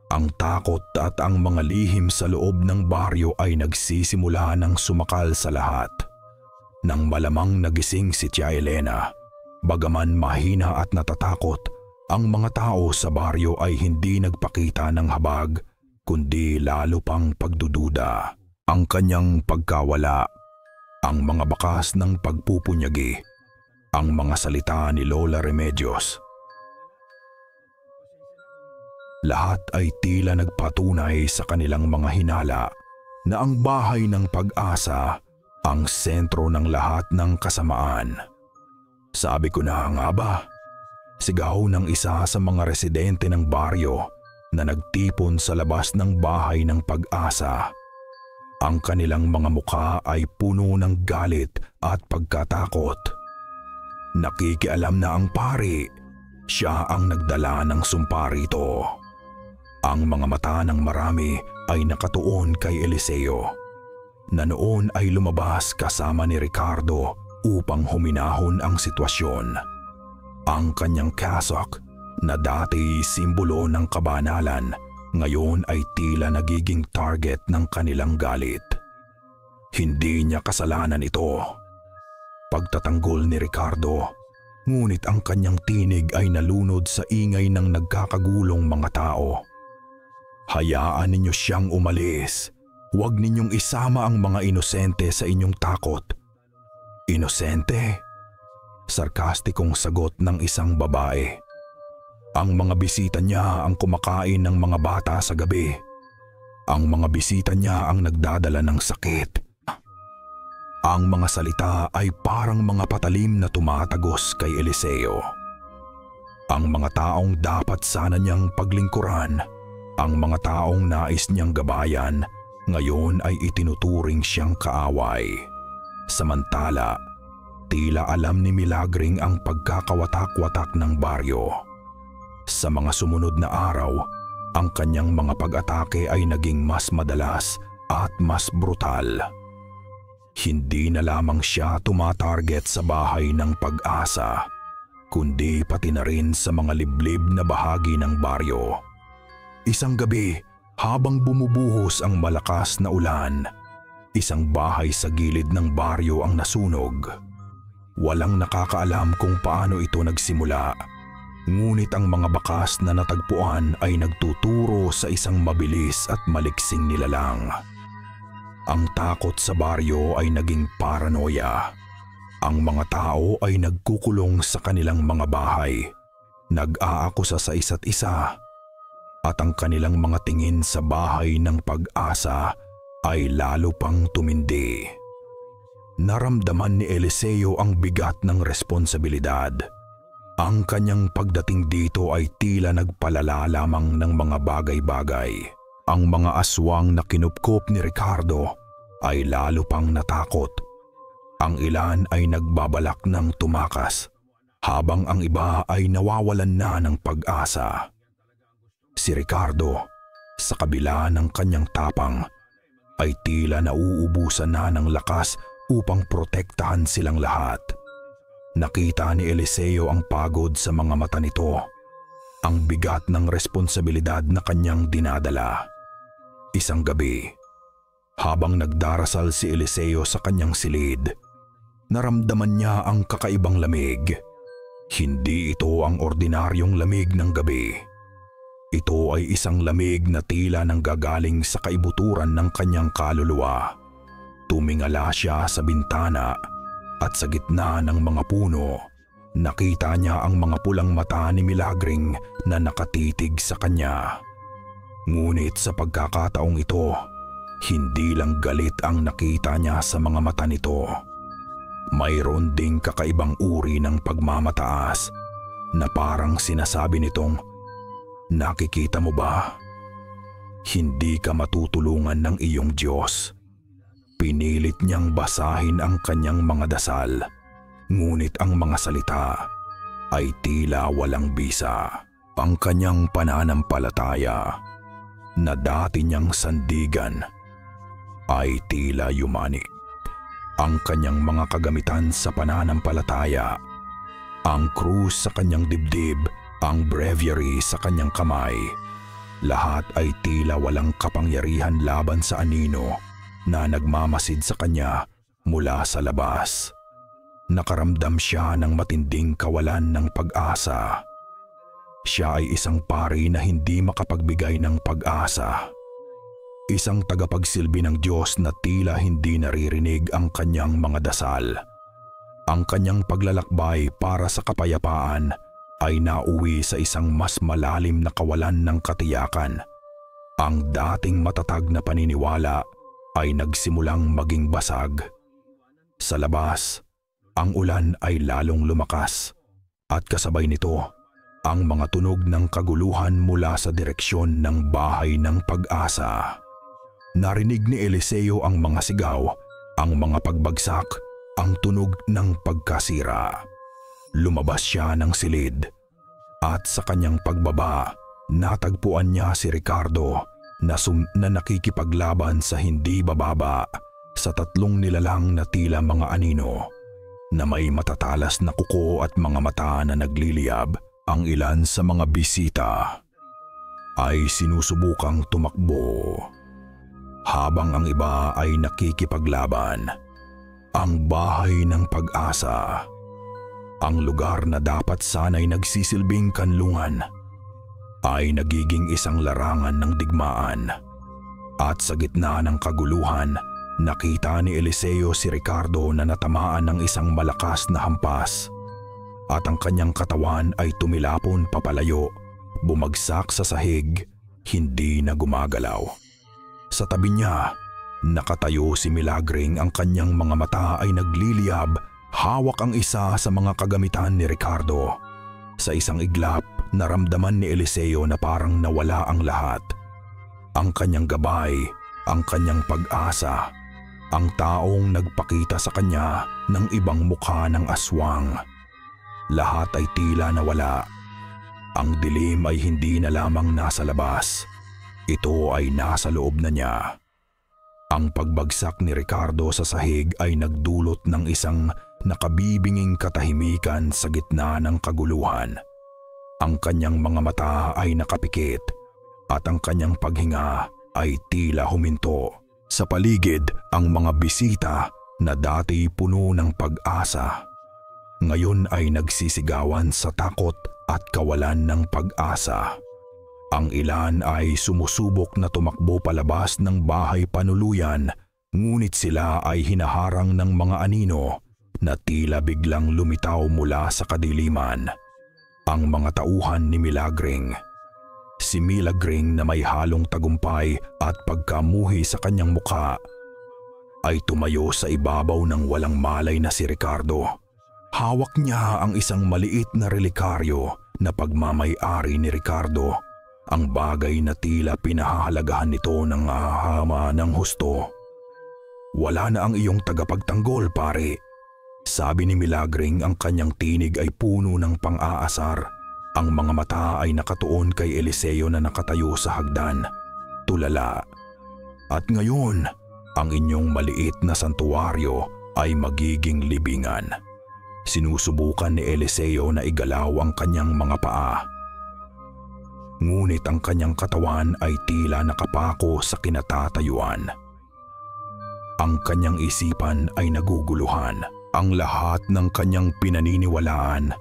Ang takot at ang mga lihim sa loob ng baryo ay nagsisimula ng sumakal sa lahat. Nang malamang nagising si Tia Elena, bagaman mahina at natatakot, ang mga tao sa baryo ay hindi nagpakita ng habag, kundi lalo pang pagdududa. Ang kanyang pagkawala, ang mga bakas ng pagpupunyagi, ang mga salita ni Lola Remedios. Lahat ay tila nagpatunay sa kanilang mga hinala na ang bahay ng Pag-asa ang sentro ng lahat ng kasamaan. Sabi ko na nga ba? Sigaw ng isa sa mga residente ng baryo na nagtipon sa labas ng bahay ng Pag-asa. Ang kanilang mga mukha ay puno ng galit at pagkatakot. Nakikialam na ang pari. Siya ang nagdala ng sumpa rito. Ang mga mata ng marami ay nakatuon kay Eliseo, na noon ay lumabas kasama ni Ricardo upang huminahon ang sitwasyon. Ang kanyang cassock na dati simbolo ng kabanalan, ngayon ay tila nagiging target ng kanilang galit. Hindi niya kasalanan ito. Pagtatanggol ni Ricardo, ngunit ang kanyang tinig ay nalunod sa ingay ng nagkakagulong mga tao. Hayaan ninyo siyang umalis. Huwag ninyong isama ang mga inosente sa inyong takot. Inosente? Sarkastikong sagot ng isang babae. Ang mga bisita niya ang kumakain ng mga bata sa gabi. Ang mga bisita niya ang nagdadala ng sakit. Ang mga salita ay parang mga patalim na tumatagos kay Eliseo. Ang mga taong dapat sana niyang paglingkuran, ang mga taong nais niyang gabayan, ngayon ay itinuturing siyang kaaway. Samantala, tila alam ni Milagring ang pagkakawatak-watak ng baryo. Sa mga sumunod na araw, ang kanyang mga pag-atake ay naging mas madalas at mas brutal. Hindi na lamang siya tumatarget sa bahay ng Pag-asa, kundi pati na rin sa mga liblib na bahagi ng baryo. Isang gabi, habang bumubuhos ang malakas na ulan, isang bahay sa gilid ng baryo ang nasunog. Walang nakakaalam kung paano ito nagsimula, ngunit ang mga bakas na natagpuan ay nagtuturo sa isang mabilis at maliksing nilalang. Ang takot sa baryo ay naging paranoia. Ang mga tao ay nagkukulong sa kanilang mga bahay, nag-aakusa sa isa't isa, at ang kanilang mga tingin sa bahay ng Pag-asa ay lalo pang tumindi. Naramdaman ni Eliseo ang bigat ng responsibilidad. Ang kanyang pagdating dito ay tila nagpalala lamang ng mga bagay-bagay. Ang mga aswang na kinupkop ni Ricardo ay lalo pang natakot. Ang ilan ay nagbabalak ng tumakas, habang ang iba ay nawawalan na ng pag-asa. Si Ricardo, sa kabila ng kanyang tapang, ay tila nauubusan na ng lakas upang protektahan silang lahat. Nakita ni Eliseo ang pagod sa mga mata nito, ang bigat ng responsibilidad na kanyang dinadala. Isang gabi, habang nagdarasal si Eliseo sa kanyang silid, naramdaman niya ang kakaibang lamig. Hindi ito ang ordinaryong lamig ng gabi. Ito ay isang lamig na tila nanggagaling sa kaibuturan ng kanyang kaluluwa. Tumingala siya sa bintana at sa gitna ng mga puno, nakita niya ang mga pulang mata ni Milagring na nakatitig sa kanya. Ngunit sa pagkakataong ito, hindi lang galit ang nakita niya sa mga mata nito. Mayroon ding kakaibang uri ng pagmamataas na parang sinasabi nitong, "Nakikita mo ba? Hindi ka matutulungan ng iyong Diyos." Pinilit niyang basahin ang kanyang mga dasal, ngunit ang mga salita ay tila walang bisa. Ang kanyang pananampalataya na dati niyang sandigan ay tila yumani. Ang kanyang mga kagamitan sa pananampalataya, ang krus sa kanyang dibdib, ang breviary sa kanyang kamay, lahat ay tila walang kapangyarihan laban sa anino na nagmamasid sa kanya mula sa labas. Nakaramdam siya ng matinding kawalan ng pag-asa. Siya ay isang pari na hindi makapagbigay ng pag-asa. Isang tagapagsilbi ng Diyos na tila hindi naririnig ang kanyang mga dasal. Ang kanyang paglalakbay para sa kapayapaan ay nauwi sa isang mas malalim na kawalan ng katiyakan. Ang dating matatag na paniniwala ay nagsimulang maging basag. Sa labas, ang ulan ay lalong lumakas at kasabay nito ang mga tunog ng kaguluhan mula sa direksyon ng bahay ng pag-asa. Narinig ni Eliseo ang mga sigaw, ang mga pagbagsak, ang tunog ng pagkasira. Lumabas siya ng silid at sa kanyang pagbaba, natagpuan niya si Ricardo na nakikipaglaban sa hindi bababa sa tatlong nilalang na tila mga anino na may matatalas na kuko at mga mata na nagliliyab. Ang ilan sa mga bisita ay sinusubukang tumakbo habang ang iba ay nakikipaglaban. Ang bahay ng pag-asa, ang lugar na dapat sana'y nagsisilbing kanlungan, ay nagiging isang larangan ng digmaan. At sa gitna ng kaguluhan, nakita ni Eliseo si Ricardo na natamaan ng isang malakas na hampas at ang kanyang katawan ay tumilapon papalayo, bumagsak sa sahig, hindi na gumagalaw. Sa tabi niya, nakatayo si Milagring, ang kanyang mga mata ay nagliliyab, hawak ang isa sa mga kagamitan ni Ricardo. Sa isang iglap, naramdaman ni Eliseo na parang nawala ang lahat. Ang kanyang gabay, ang kanyang pag-asa, ang taong nagpakita sa kanya ng ibang mukha ng aswang. Lahat ay tila nawala. Ang dilim ay hindi na lamang nasa labas. Ito ay nasa loob na niya. Ang pagbagsak ni Ricardo sa sahig ay nagdulot ng isang nakabibinging katahimikan sa gitna ng kaguluhan. Ang kanyang mga mata ay nakapikit at ang kanyang paghinga ay tila huminto. Sa paligid, ang mga bisita na dati puno ng pag-asa, ngayon ay nagsisigawan sa takot at kawalan ng pag-asa. Ang ilan ay sumusubok na tumakbo palabas ng bahay panuluyan, ngunit sila ay hinaharang ng mga anino na tila biglang lumitaw mula sa kadiliman. Ang mga tauhan ni Milagring. Si Milagring na may halong tagumpay at pagkamuhi sa kanyang mukha ay tumayo sa ibabaw ng walang malay na si Ricardo. Hawak niya ang isang maliit na relikaryo na pagmamay-ari ni Ricardo, ang bagay na tila pinahahalagahan nito ng hahama ng husto. "Wala na ang iyong tagapagtanggol, pare," sabi ni Milagring, ang kanyang tinig ay puno ng pang-aasar. Ang mga mata ay nakatuon kay Eliseo na nakatayo sa hagdan, tulala. "At ngayon, ang inyong maliit na santuwaryo ay magiging libingan." Sinusubukan ni Eliseo na igalaw ang kanyang mga paa. ngunit ang kanyang katawan ay tila nakapako sa kinatatayuan. Ang kanyang isipan ay naguguluhan. Ang lahat ng kanyang pinaniniwalaan,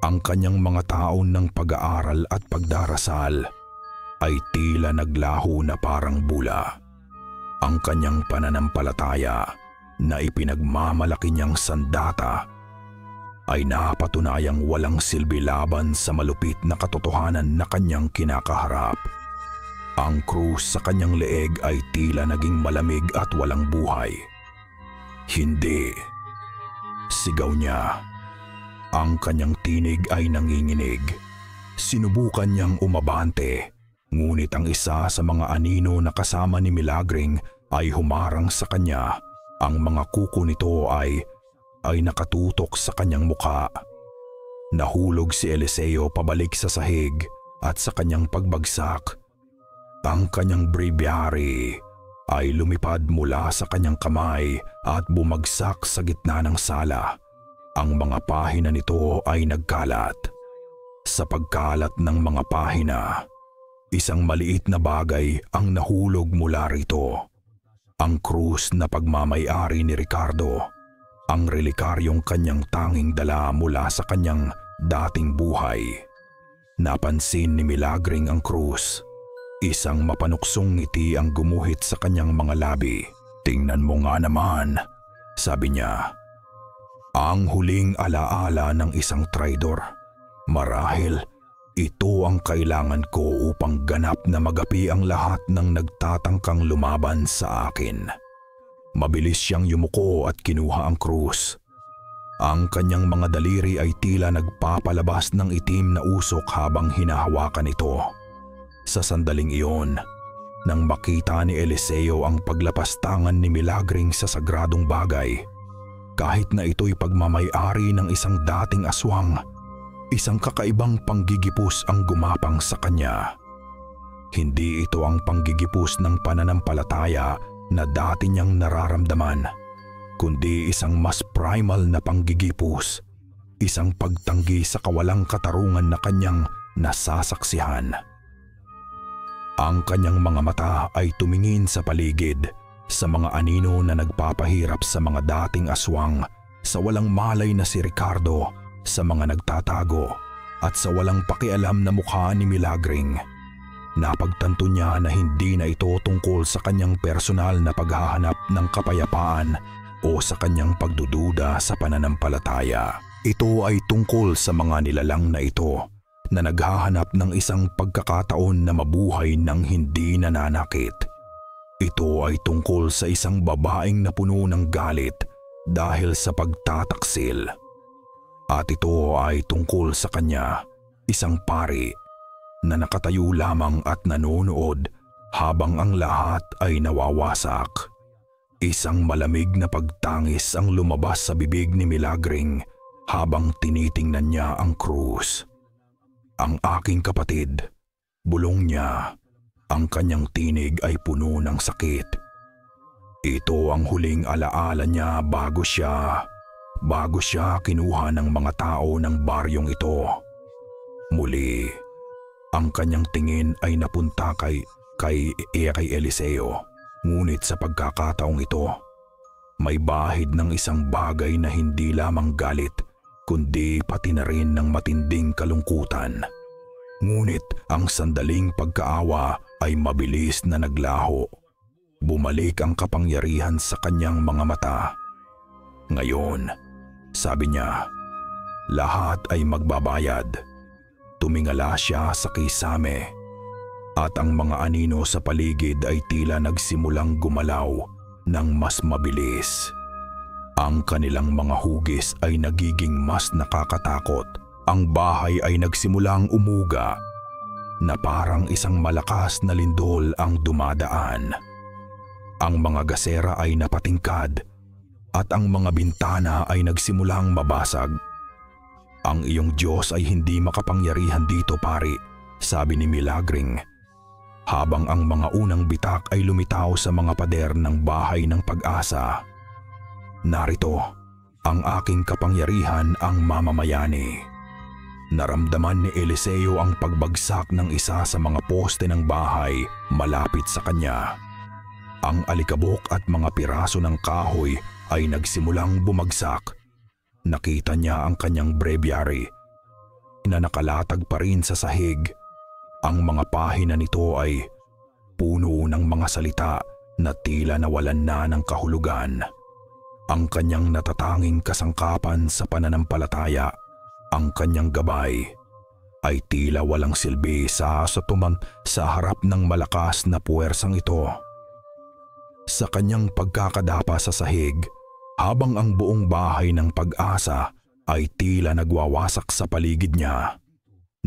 ang kanyang mga taon ng pag-aaral at pagdarasal, ay tila naglaho na parang bula. Ang kanyang pananampalataya na ipinagmamalaki niyang sandata ay napatunayang walang silbi laban sa malupit na katotohanan na kanyang kinakaharap. Ang krus sa kanyang leeg ay tila naging malamig at walang buhay. Hindi. Sigaw niya. Ang kanyang tinig ay nanginginig. Sinubukan niyang umabante, ngunit ang isa sa mga anino na kasama ni Milagring ay humarang sa kanya. Ang mga kuko nito ay nakatutok sa kanyang mukha. Nahulog si Eliseo pabalik sa sahig at sa kanyang pagbagsak, ang kanyang breviary ay lumipad mula sa kanyang kamay at bumagsak sa gitna ng sala. Ang mga pahina nito ay nagkalat. Sa pagkalat ng mga pahina, isang maliit na bagay ang nahulog mula rito. Ang krus na pagmamay-ari ni Ricardo, ang relikaryong kanyang tanging dala mula sa kanyang dating buhay. Napansin ni Milagring ang krus. Isang mapanuksong ngiti ang gumuhit sa kanyang mga labi. "Tingnan mo nga naman," sabi niya. Ang huling alaala ng isang traidor. Marahil ito ang kailangan ko upang ganap na magapi ang lahat ng nagtatangkang lumaban sa akin. Mabilis siyang yumuko at kinuha ang krus. Ang kanyang mga daliri ay tila nagpapalabas ng itim na usok habang hinahawakan ito. Sa sandaling iyon, nang makita ni Eliseo ang paglapastangan ni Milagring sa sagradong bagay, kahit na ito'y pagmamay-ari ng isang dating aswang, isang kakaibang panggigipos ang gumapang sa kanya. Hindi ito ang panggigipos ng pananampalataya na dati niyang nararamdaman, kundi isang mas primal na panggigipos, isang pagtanggi sa kawalang katarungan na kanyang nasasaksihan. Ang kanyang mga mata ay tumingin sa paligid, sa mga anino na nagpapahirap sa mga dating aswang, sa walang malay na si Ricardo, sa mga nagtatago, at sa walang pakialam na mukha ni Milagring. Napagtanto niya na hindi na ito tungkol sa kanyang personal na paghahanap ng kapayapaan o sa kanyang pagdududa sa pananampalataya. Ito ay tungkol sa mga nilalang na ito na naghahanap ng isang pagkakataon na mabuhay ng hindi nananakit. Ito ay tungkol sa isang babaeng na puno ng galit dahil sa pagtataksil. At ito ay tungkol sa kanya, isang pari na nakatayo lamang at nanonood habang ang lahat ay nawawasak. Isang malamig na pagtangis ang lumabas sa bibig ni Milagring habang tinitingnan niya ang krus. "Ang aking kapatid," bulong niya. Ang kanyang tinig ay puno ng sakit. Ito ang huling alaala niya bago siya kinuha ng mga tao ng baryong ito. Muli, ang kanyang tingin ay napunta kay Eliseo. Ngunit sa pagkakataong ito, may bahid ng isang bagay na hindi lamang galit, kundi pati na rin ng matinding kalungkutan. Ngunit ang sandaling pagkaawa ay mabilis na naglaho. Bumalik ang kapangyarihan sa kanyang mga mata. "Ngayon," sabi niya, "lahat ay magbabayad." Tumingala siya sa kisame at ang mga anino sa paligid ay tila nagsimulang gumalaw ng mas mabilis. Ang kanilang mga hugis ay nagiging mas nakakatakot. Ang bahay ay nagsimulang umuga na parang isang malakas na lindol ang dumadaan. Ang mga gasera ay napatingkad at ang mga bintana ay nagsimulang mabasag. "Ang iyong Diyos ay hindi makapangyarihan dito, pari," sabi ni Milagring, habang ang mga unang bitak ay lumitaw sa mga pader ng bahay ng pag-asa. "Narito, ang aking kapangyarihan ang mamamayani." Naramdaman ni Eliseo ang pagbagsak ng isa sa mga poste ng bahay malapit sa kanya. Ang alikabok at mga piraso ng kahoy ay nagsimulang bumagsak. Nakita niya ang kanyang breviary na nakalatag pa rin sa sahig. Ang mga pahina nito ay puno ng mga salita na tila nawalan na ng kahulugan. Ang kanyang natatanging kasangkapan sa pananampalataya, ang kanyang gabay, ay tila walang silbi sa harap ng malakas na puwersang ito. Sa kanyang pagkakadapa sa sahig, habang ang buong bahay ng Pag-asa ay tila nagwawasak sa paligid niya,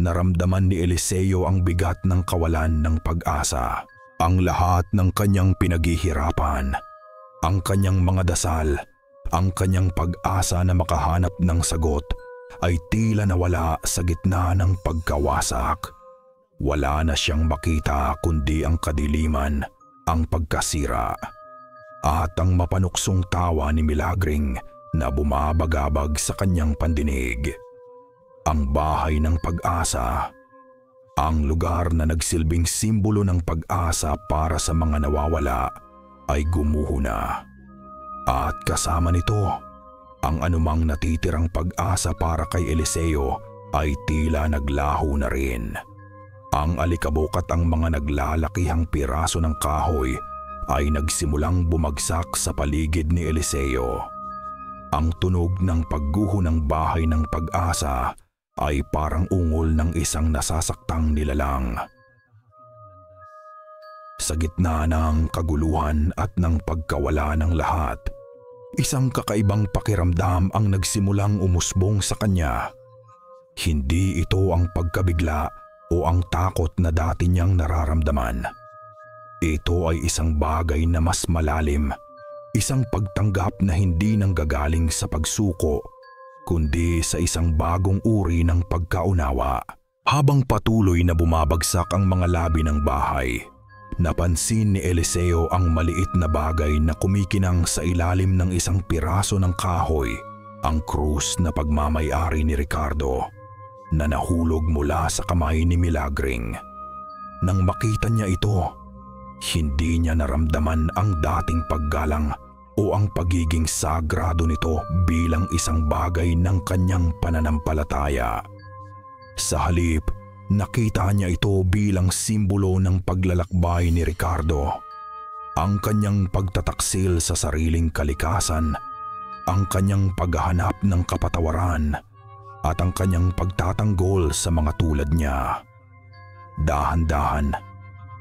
naramdaman ni Eliseo ang bigat ng kawalan ng pag-asa. Ang lahat ng kanyang pinaghihirapan, ang kanyang mga dasal, ang kanyang pag-asa na makahanap ng sagot ay tila nawala sa gitna ng pagkawasak. Wala na siyang makita kundi ang kadiliman, ang pagkasira, at ang mapanuksong tawa ni Milagring na bumabagabag sa kanyang pandinig. Ang bahay ng Pag-asa, ang lugar na nagsilbing simbolo ng pag-asa para sa mga nawawala, ay gumuho na. At kasama nito, ang anumang natitirang pag-asa para kay Eliseo ay tila naglaho na rin. Ang alikabok at ang mga naglalakihang piraso ng kahoy ay nagsimulang bumagsak sa paligid ni Eliseo. Ang tunog ng pagguho ng bahay ng Pag-asa ay parang ungol ng isang nasasaktang nilalang. Sa gitna ng kaguluhan at ng pagkawala ng lahat, isang kakaibang pakiramdam ang nagsimulang umusbong sa kanya. Hindi ito ang pagkabigla o ang takot na dati niyang nararamdaman. Ito ay isang bagay na mas malalim, isang pagtanggap na hindi nanggagaling sa pagsuko, kundi sa isang bagong uri ng pagkaunawa. Habang patuloy na bumabagsak ang mga labi ng bahay, napansin ni Eliseo ang maliit na bagay na kumikinang sa ilalim ng isang piraso ng kahoy, ang krus na pagmamay-ari ni Ricardo, na nahulog mula sa kamay ni Milagring. Nang makita niya ito, hindi niya naramdaman ang dating paggalang o ang pagiging sagrado nito bilang isang bagay ng kanyang pananampalataya. Sa halip, nakita niya ito bilang simbolo ng paglalakbay ni Ricardo, ang kanyang pagtataksil sa sariling kalikasan, ang kanyang paghahanap ng kapatawaran, at ang kanyang pagtatanggol sa mga tulad niya. Dahan-dahan,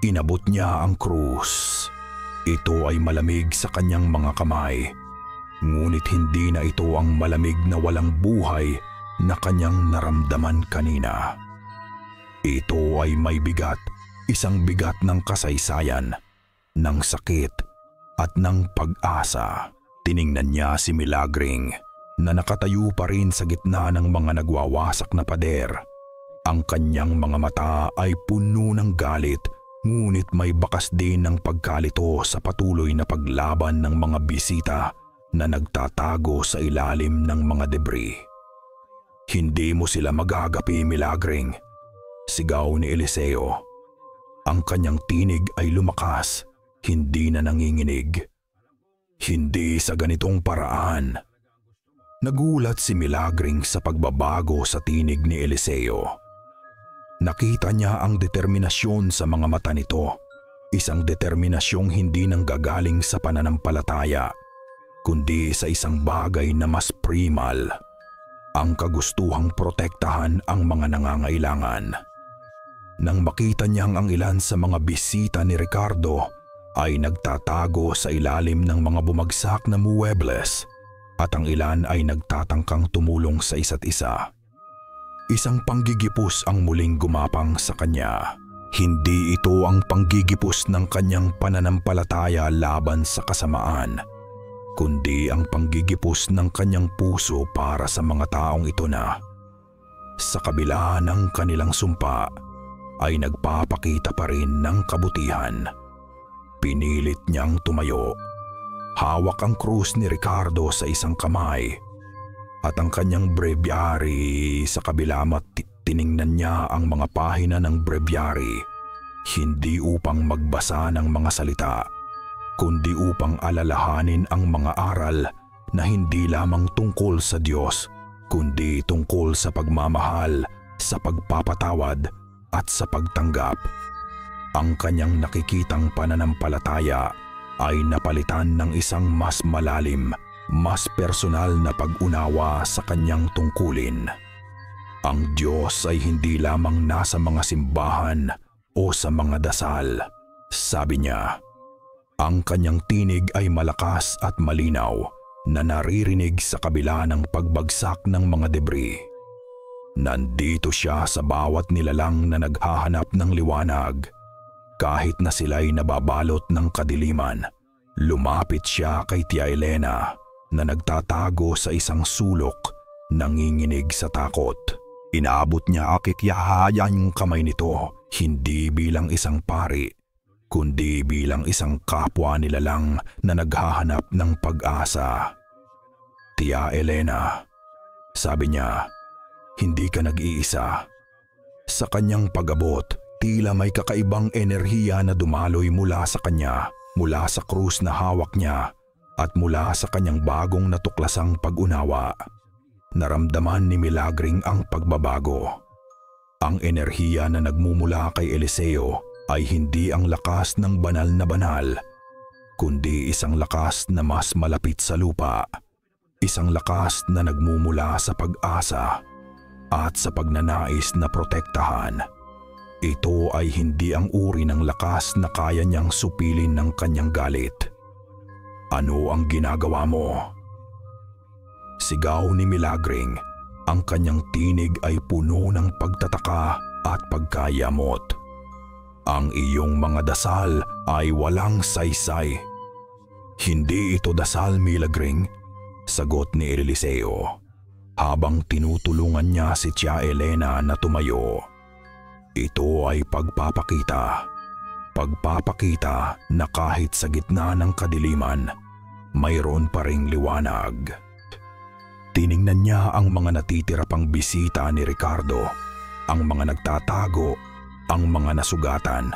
inabot niya ang krus. Ito ay malamig sa kanyang mga kamay, ngunit hindi na ito ang malamig na walang buhay na kanyang naramdaman kanina. Ito ay may bigat, isang bigat ng kasaysayan, ng sakit at ng pag-asa. Tiningnan niya si Milagring na nakatayo pa rin sa gitna ng mga nagwawasak na pader. Ang kanyang mga mata ay puno ng galit, ngunit may bakas din ng pagkalito sa patuloy na paglaban ng mga bisita na nagtatago sa ilalim ng mga debris. "Hindi mo sila magagapi, Milagring," sigaw ni Eliseo. Ang kanyang tinig ay lumakas, hindi na nanginginig. "Hindi sa ganitong paraan." Nagulat si Milagring sa pagbabago sa tinig ni Eliseo. Nakita niya ang determinasyon sa mga mata nito, isang determinasyong hindi nanggagaling sa pananampalataya, kundi sa isang bagay na mas primal, ang kagustuhang protektahan ang mga nangangailangan. Nang makita niyang ang ilan sa mga bisita ni Ricardo ay nagtatago sa ilalim ng mga bumagsak na muebles at ang ilan ay nagtatangkang tumulong sa isa't isa, isang panggigipos ang muling gumapang sa kanya. Hindi ito ang panggigipos ng kanyang pananampalataya laban sa kasamaan, kundi ang panggigipos ng kanyang puso para sa mga taong ito na, sa kabila ng kanilang sumpa, ay nagpapakita pa rin ng kabutihan. Pinilit niyang tumayo. Hawak ang krus ni Ricardo sa isang kamay at ang kanyang breviary sa kabila Tiningnan niya ang mga pahina ng brebyari, hindi upang magbasa ng mga salita, kundi upang alalahanin ang mga aral na hindi lamang tungkol sa Diyos, kundi tungkol sa pagmamahal, sa pagpapatawad at sa pagtanggap. Ang kanyang nakikitang pananampalataya ay napalitan ng isang mas malalim, mas personal na pag-unawa sa kanyang tungkulin. Ang Diyos ay hindi lamang nasa mga simbahan o sa mga dasal, sabi niya. Ang kanyang tinig ay malakas at malinaw na naririnig sa kabila ng pagbagsak ng mga debris. Nandito siya sa bawat nilalang na naghahanap ng liwanag. Kahit na sila'y nababalot ng kadiliman, lumapit siya kay Tia Elena na nagtatago sa isang sulok, nanginginig sa takot. Inaabot niya akikyahayan kamay nito, hindi bilang isang pari, kundi bilang isang kapwa nilalang na naghahanap ng pag-asa. Tia Elena, sabi niya, hindi ka nag-iisa. Sa kanyang pag-abot, tila may kakaibang enerhiya na dumaloy mula sa kanya, mula sa krus na hawak niya, at mula sa kanyang bagong natuklasang pag-unawa. Naramdaman ni Milagring ang pagbabago. Ang enerhiya na nagmumula kay Eliseo ay hindi ang lakas ng banal na banal, kundi isang lakas na mas malapit sa lupa. Isang lakas na nagmumula sa pag-asa at sa pagnanais na protektahan. Ito ay hindi ang uri ng lakas na kaya niyang supilin ng kanyang galit. Ano ang ginagawa mo? Sigaw ni Milagring, ang kanyang tinig ay puno ng pagtataka at pagkayamot. Ang iyong mga dasal ay walang saysay. Hindi ito dasal, Milagring, sagot ni Eliseo, habang tinutulungan niya si Tia Elena na tumayo. Ito ay pagpapakita. Pagpapakita na kahit sa gitna ng kadiliman, mayroon pa ring liwanag. Tiningnan niya ang mga natitira pang bisita ni Ricardo, ang mga nagtatago, ang mga nasugatan.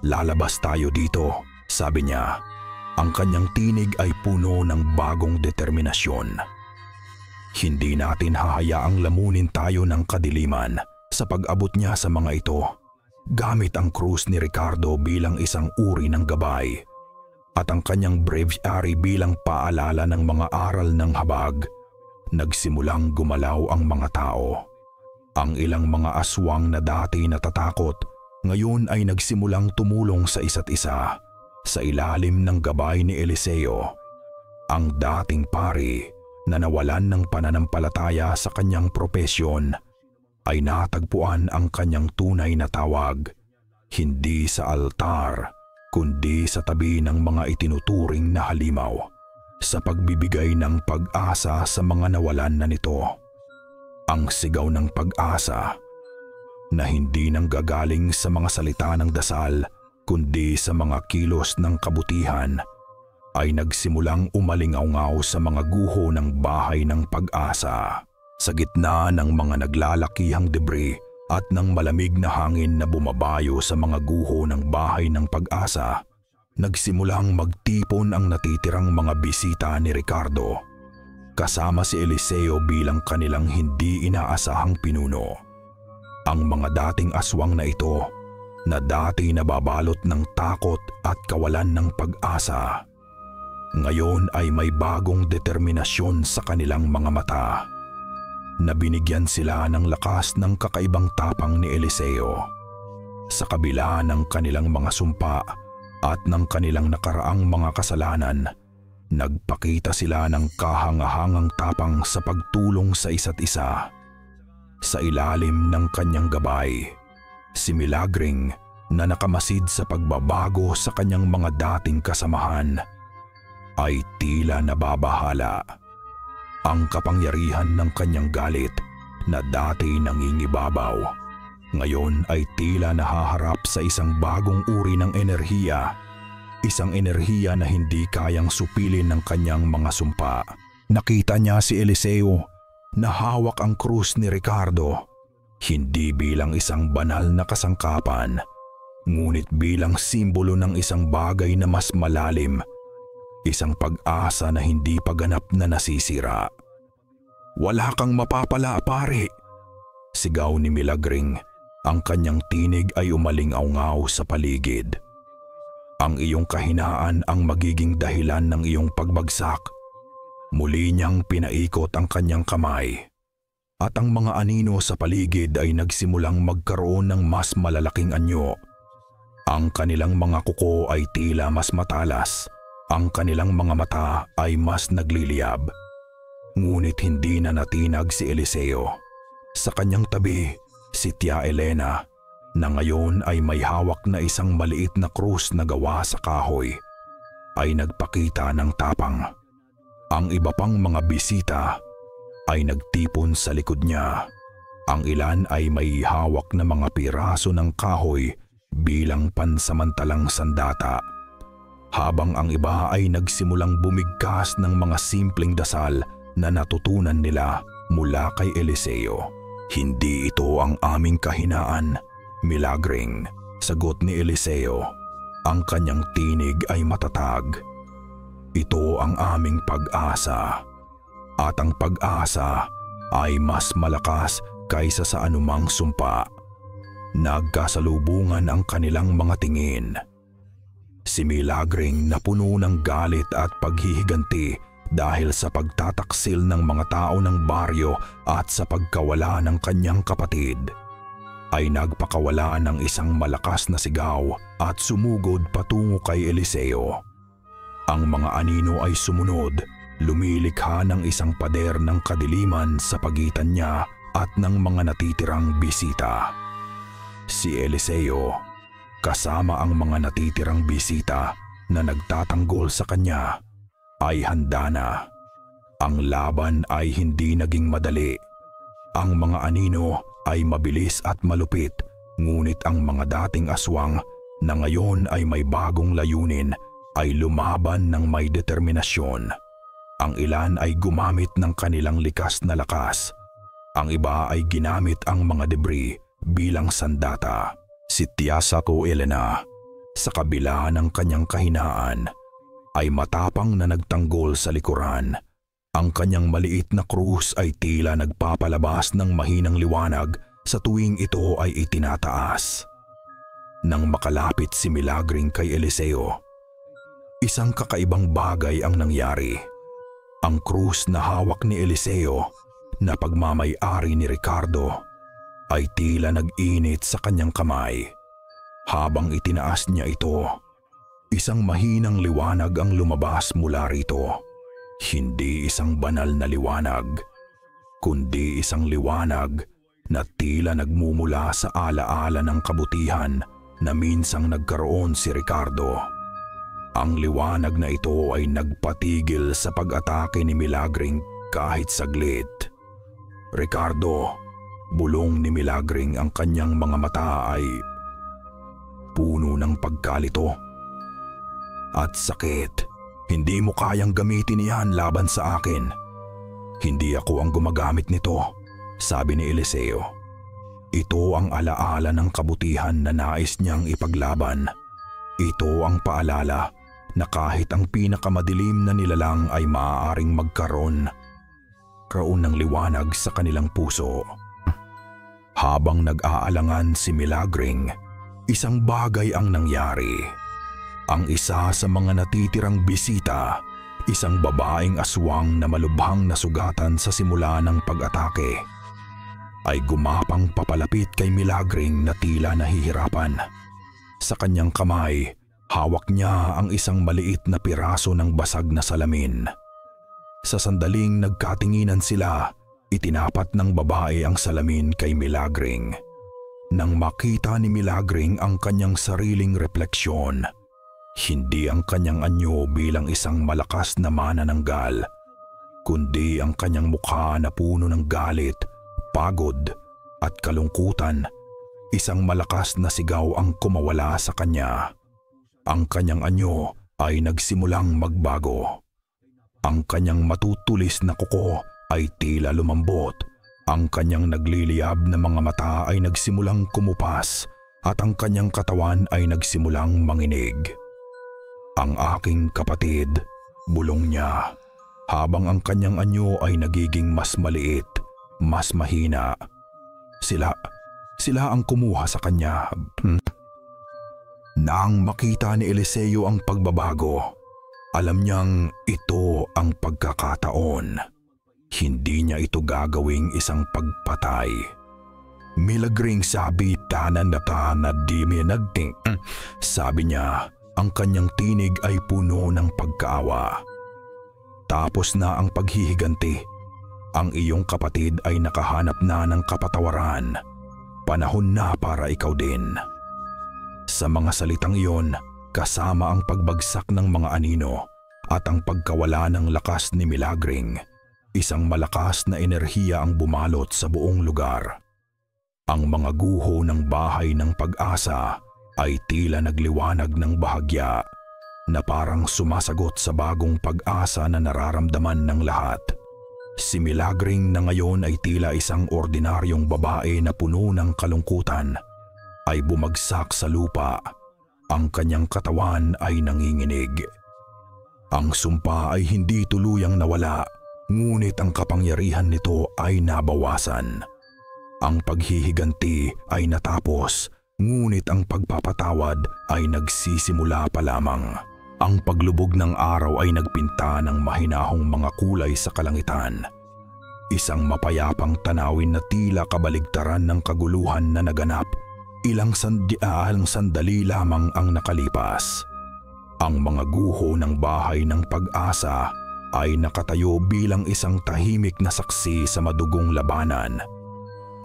Lalabas tayo dito, sabi niya. Ang kanyang tinig ay puno ng bagong determinasyon. Hindi natin hahayaang lamunin tayo ng kadiliman sa pag-abot niya sa mga ito, gamit ang krus ni Ricardo bilang isang uri ng gabay, at ang kanyang breviary bilang paalala ng mga aral ng habag. Nagsimulang gumalaw ang mga tao. Ang ilang mga aswang na dati natatakot, ngayon ay nagsimulang tumulong sa isa't isa sa ilalim ng gabay ni Eliseo. Ang dating pari na nawalan ng pananampalataya sa kanyang propesyon ay natagpuan ang kanyang tunay na tawag, hindi sa altar, kundi sa tabi ng mga itinuturing na halimaw, sa pagbibigay ng pag-asa sa mga nawalan na nito. Ang sigaw ng pag-asa na hindi nanggagaling sa mga salita ng dasal, kundi sa mga kilos ng kabutihan, ay nagsimulang umalingaw-ngaw sa mga guho ng bahay ng pag-asa. Sa gitna ng mga naglalakihang debris at ng malamig na hangin na bumabayo sa mga guho ng bahay ng pag-asa, nagsimulang magtipon ang natitirang mga bisita ni Ricardo, kasama si Eliseo bilang kanilang hindi inaasahang pinuno. Ang mga dating aswang na ito, na dati nababalot ng takot at kawalan ng pag-asa, ngayon ay may bagong determinasyon sa kanilang mga mata. Nabinigyan sila ng lakas ng kakaibang tapang ni Eliseo. Sa kabila ng kanilang mga sumpa at ng kanilang nakaraang mga kasalanan, nagpakita sila ng kahangahangang tapang sa pagtulong sa isa't isa. Sa ilalim ng kanyang gabay, si Milagring na nakamasid sa pagbabago sa kanyang mga dating kasamahan ay tila nababahala. Ang kapangyarihan ng kanyang galit na dati nangingibabaw, ngayon ay tila nahaharap sa isang bagong uri ng enerhiya, isang enerhiya na hindi kayang supilin ng kanyang mga sumpa. Nakita niya si Eliseo na hawak ang krus ni Ricardo, Hindi bilang isang banal na kasangkapan, ngunit bilang simbolo ng isang bagay na mas malalim, isang pag-asa na hindi pa ganap na nasisira. "Wala kang mapapala, pare!" sigaw ni Milagring. Ang kanyang tinig ay umaling-aungaw sa paligid. "Ang iyong kahinaan ang magiging dahilan ng iyong pagbagsak." Muli niyang pinaikot ang kanyang kamay. At ang mga anino sa paligid ay nagsimulang magkaroon ng mas malalaking anyo. Ang kanilang mga kuko ay tila mas matalas. Ang kanilang mga mata ay mas nagliliyab. Ngunit hindi na natinag si Eliseo. Sa kanyang tabi, si Tia Elena, na ngayon ay may hawak na isang maliit na krus na gawa sa kahoy, ay nagpakita ng tapang. Ang iba pang mga bisita ay nagtipon sa likod niya. Ang ilan ay may hawak na mga piraso ng kahoy bilang pansamantalang sandata, habang ang iba ay nagsimulang bumigkas ng mga simpleng dasal na natutunan nila mula kay Eliseo. "Hindi ito ang aming kahinaan, Milagring," sagot ni Eliseo. Ang kanyang tinig ay matatag. "Ito ang aming pag-asa. At ang pag-asa ay mas malakas kaysa sa anumang sumpa." Nagkasalubungan ang kanilang mga tingin. Si Milagring na puno ng galit at paghihiganti dahil sa pagtataksil ng mga tao ng baryo at sa pagkawala ng kanyang kapatid, ay nagpakawalaan ng isang malakas na sigaw at sumugod patungo kay Eliseo. Ang mga anino ay sumunod, lumilikha ng isang pader ng kadiliman sa pagitan niya at ng mga natitirang bisita. Si Eliseo, kasama ang mga natitirang bisita na nagtatanggol sa kanya, ay handa na. Ang laban ay hindi naging madali. Ang mga anino ay mabilis at malupit, ngunit ang mga dating aswang na ngayon ay may bagong layunin ay lumaban ng may determinasyon. Ang ilan ay gumamit ng kanilang likas na lakas. Ang iba ay ginamit ang mga debris bilang sandata. Si Tiasako Elena, sa kabila ng kanyang kahinaan, ay matapang na nagtanggol sa likuran. Ang kanyang maliit na krus ay tila nagpapalabas ng mahinang liwanag sa tuwing ito ay itinataas. Nang makalapit si Milagring kay Eliseo, isang kakaibang bagay ang nangyari. Ang krus na hawak ni Eliseo na pagmamay-ari ni Ricardo ay tila nag-init sa kanyang kamay. Habang itinaas niya ito, isang mahinang liwanag ang lumabas mula rito. Hindi isang banal na liwanag, kundi isang liwanag na tila nagmumula sa alaala ng kabutihan na minsang nagkaroon si Ricardo. Ang liwanag na ito ay nagpatigil sa pag-atake ni Milagring kahit saglit. "Ricardo," bulong ni Milagring, ang kanyang mga mata ay puno ng pagkalito at sakit. "Hindi mo kayang gamitin iyan laban sa akin." "Hindi ako ang gumagamit nito," sabi ni Eliseo. "Ito ang alaala ng kabutihan na nais niyang ipaglaban. Ito ang paalala na kahit ang pinakamadilim na nilalang ay maaaring magkaroon ng liwanag sa kanilang puso." Habang nag-aalangan si Milagring, isang bagay ang nangyari. Ang isa sa mga natitirang bisita, isang babaeng aswang na malubhang nasugatan sa simula ng pag-atake, ay gumapang papalapit kay Milagring na tila nahihirapan. Sa kanyang kamay, hawak niya ang isang maliit na piraso ng basag na salamin. Sa sandaling nagkatinginan sila, itinapat ng babae ang salamin kay Milagring. Nang makita ni Milagring ang kanyang sariling refleksyon, hindi ang kanyang anyo bilang isang malakas na manananggal, kundi ang kanyang mukha na puno ng galit, pagod at kalungkutan, isang malakas na sigaw ang kumawala sa kanya. Ang kanyang anyo ay nagsimulang magbago. Ang kanyang matutulis na kuko ay tila lumambot Ang kanyang nagliliyab na mga mata ay nagsimulang kumupas at ang kanyang katawan ay nagsimulang manginig. "Ang aking kapatid," bulong niya, habang ang kanyang anyo ay nagiging mas maliit, mas mahina. Sila ang kumuha sa kanya. Nang makita ni Eliseo ang pagbabago, alam niyang ito ang pagkakataon. Hindi niya ito gagawing isang pagpatay. "Milagring sabi tanan na ta na di mi nagting." Sabi niya, ang kanyang tinig ay puno ng pagkaawa. "Tapos na ang paghihiganti. Ang iyong kapatid ay nakahanap na ng kapatawaran. Panahon na para ikaw din." Sa mga salitang iyon, kasama ang pagbagsak ng mga anino at ang pagkawala ng lakas ni Milagring, isang malakas na enerhiya ang bumalot sa buong lugar. Ang mga guho ng bahay ng Pag-asa ay tila nagliwanag ng bahagya na parang sumasagot sa bagong pag-asa na nararamdaman ng lahat. Si Milagring na ngayon ay tila isang ordinaryong babae na puno ng kalungkutan ay bumagsak sa lupa. Ang kanyang katawan ay nanginginig. Ang sumpa ay hindi tuluyang nawala, ngunit ang kapangyarihan nito ay nabawasan. Ang paghihiganti ay natapos, ngunit ang pagpapatawad ay nagsisimula pa lamang. Ang paglubog ng araw ay nagpinta ng mahinahong mga kulay sa kalangitan. Isang mapayapang tanawin na tila kabaligtaran ng kaguluhan na naganap. Ilang sandali lamang ang nakalipas. Ang mga guho ng bahay ng Pag-asa ay nakatayo bilang isang tahimik na saksi sa madugong labanan.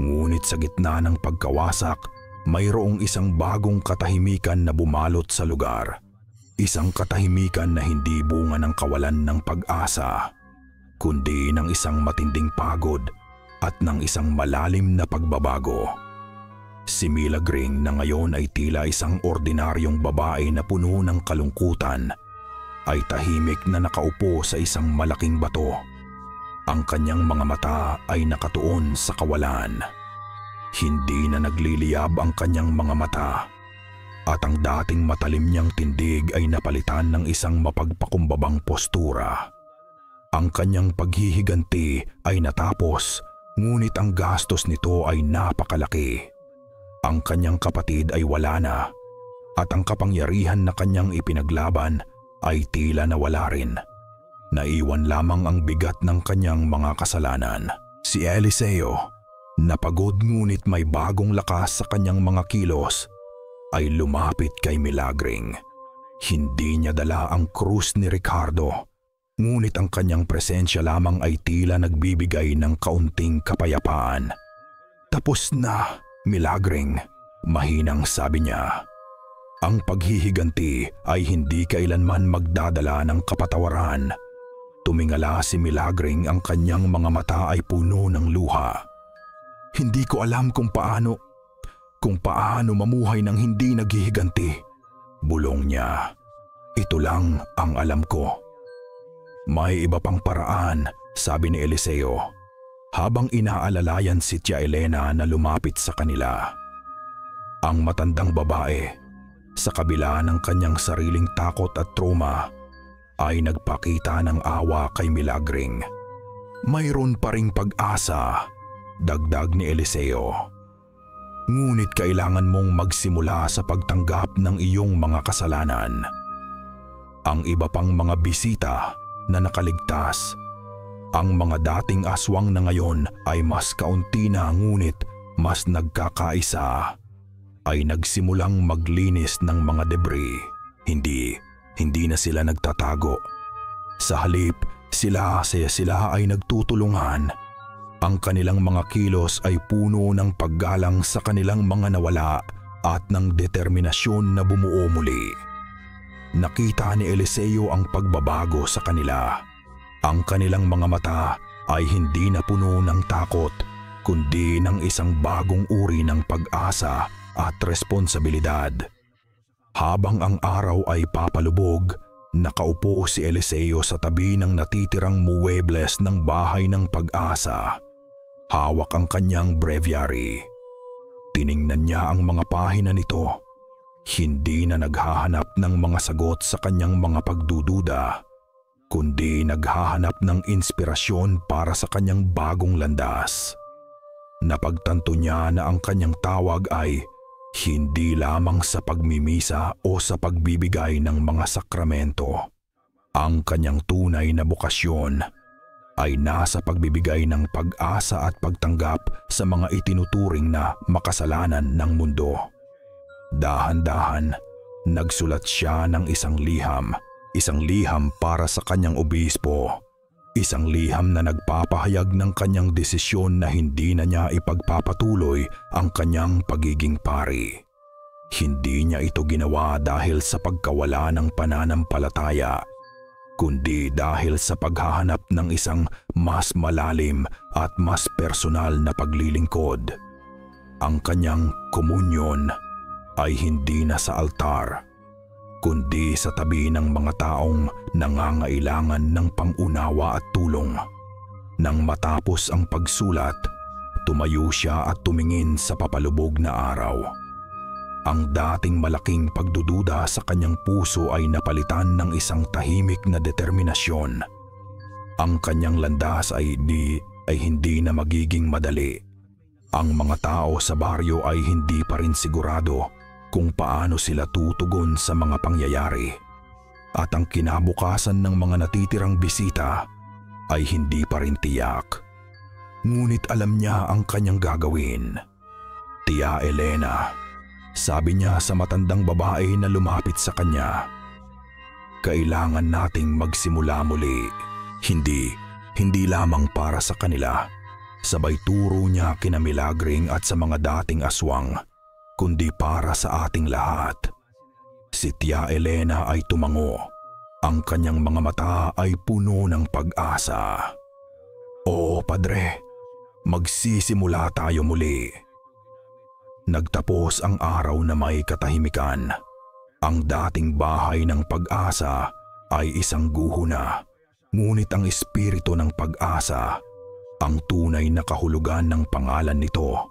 Ngunit sa gitna ng pagkawasak, mayroong isang bagong katahimikan na bumalot sa lugar. Isang katahimikan na hindi bunga ng kawalan ng pag-asa, kundi ng isang matinding pagod at ng isang malalim na pagbabago. Si Milagring na ngayon ay tila isang ordinaryong babae na puno ng kalungkutan, ay tahimik na nakaupo sa isang malaking bato. Ang kanyang mga mata ay nakatuon sa kawalan. Hindi na nagliliyab ang kanyang mga mata, at ang dating matalim niyang tindig ay napalitan ng isang mapagpakumbabang postura. Ang kanyang paghihiganti ay natapos, ngunit ang gastos nito ay napakalaki. Ang kanyang kapatid ay wala na, at ang kapangyarihan na kanyang ipinaglaban ay tila nawala rin. Naiwan lamang ang bigat ng kanyang mga kasalanan. Si Eliseo, napagod ngunit may bagong lakas sa kanyang mga kilos, ay lumapit kay Milagring. Hindi niya dala ang krus ni Ricardo, ngunit ang kanyang presensya lamang ay tila nagbibigay ng kaunting kapayapaan. "Tapos na, Milagring," mahinang sabi niya. Ang paghihiganti ay hindi kailanman magdadala ng kapatawaran. Tumingala si Milagring, ang kanyang mga mata ay puno ng luha. "Hindi ko alam kung paano mamuhay ng hindi naghihiganti," bulong niya. "Ito lang ang alam ko." "May iba pang paraan," sabi ni Eliseo, habang inaalalayan si Tia Elena na lumapit sa kanila. Ang matandang babae, sa kabila ng kanyang sariling takot at trauma, ay nagpakita ng awa kay Milagring. "Mayroon pa ring pag-asa," dagdag ni Eliseo. "Ngunit kailangan mong magsimula sa pagtanggap ng iyong mga kasalanan." Ang iba pang mga bisita na nakaligtas, ang mga dating aswang na ngayon ay mas kaunti na ngunit mas nagkakaisa, ay nagsimulang maglinis ng mga debris. Hindi na sila nagtatago. Sa halip, sila ay nagtutulungan. Ang kanilang mga kilos ay puno ng paggalang sa kanilang mga nawala at ng determinasyon na bumuo muli. Nakita ni Eliseo ang pagbabago sa kanila. Ang kanilang mga mata ay hindi na puno ng takot, kundi ng isang bagong uri ng pag-asa at responsibilidad. Habang ang araw ay papalubog, nakaupo si Eliseo sa tabi ng natitirang muwebles ng bahay ng Pag-asa. Hawak ang kanyang breviary. Tiningnan niya ang mga pahina nito. Hindi na naghahanap ng mga sagot sa kanyang mga pagdududa, kundi naghahanap ng inspirasyon para sa kanyang bagong landas. Napagtanto niya na ang kanyang tawag ay hindi lamang sa pagmimisa o sa pagbibigay ng mga sakramento. Ang kanyang tunay na bokasyon ay nasa pagbibigay ng pag-asa at pagtanggap sa mga itinuturing na makasalanan ng mundo. Dahan-dahan, nagsulat siya ng isang liham para sa kanyang obispo, isang liham na nagpapahayag ng kanyang desisyon na hindi na niya ipagpapatuloy ang kanyang pagiging pari. Hindi niya ito ginawa dahil sa pagkawala ng pananampalataya, kundi dahil sa paghahanap ng isang mas malalim at mas personal na paglilingkod. Ang kanyang komunyon ay hindi na sa altar, kundi sa tabi ng mga taong nangangailangan ng pangunawa at tulong. Nang matapos ang pagsulat, tumayo siya at tumingin sa papalubog na araw. Ang dating malaking pagdududa sa kanyang puso ay napalitan ng isang tahimik na determinasyon. Ang kanyang landas ay hindi na magiging madali. Ang mga tao sa baryo ay hindi pa rin sigurado kung paano sila tutugon sa mga pangyayari. At ang kinabukasan ng mga natitirang bisita ay hindi pa rin tiyak. Ngunit alam niya ang kanyang gagawin. Tia Elena, sabi niya sa matandang babae na lumapit sa kanya, kailangan nating magsimula muli. Hindi lamang para sa kanila. Sabay turo niya kina Milagring at sa mga dating aswang, kundi para sa ating lahat. Si Tia Elena ay tumango. Ang kanyang mga mata ay puno ng pag-asa. Oo, Padre, magsisimula tayo muli. Nagtapos ang araw na may katahimikan. Ang dating bahay ng pag-asa ay isang guho na, ngunit ang espiritu ng pag-asa, ang tunay na kahulugan ng pangalan nito,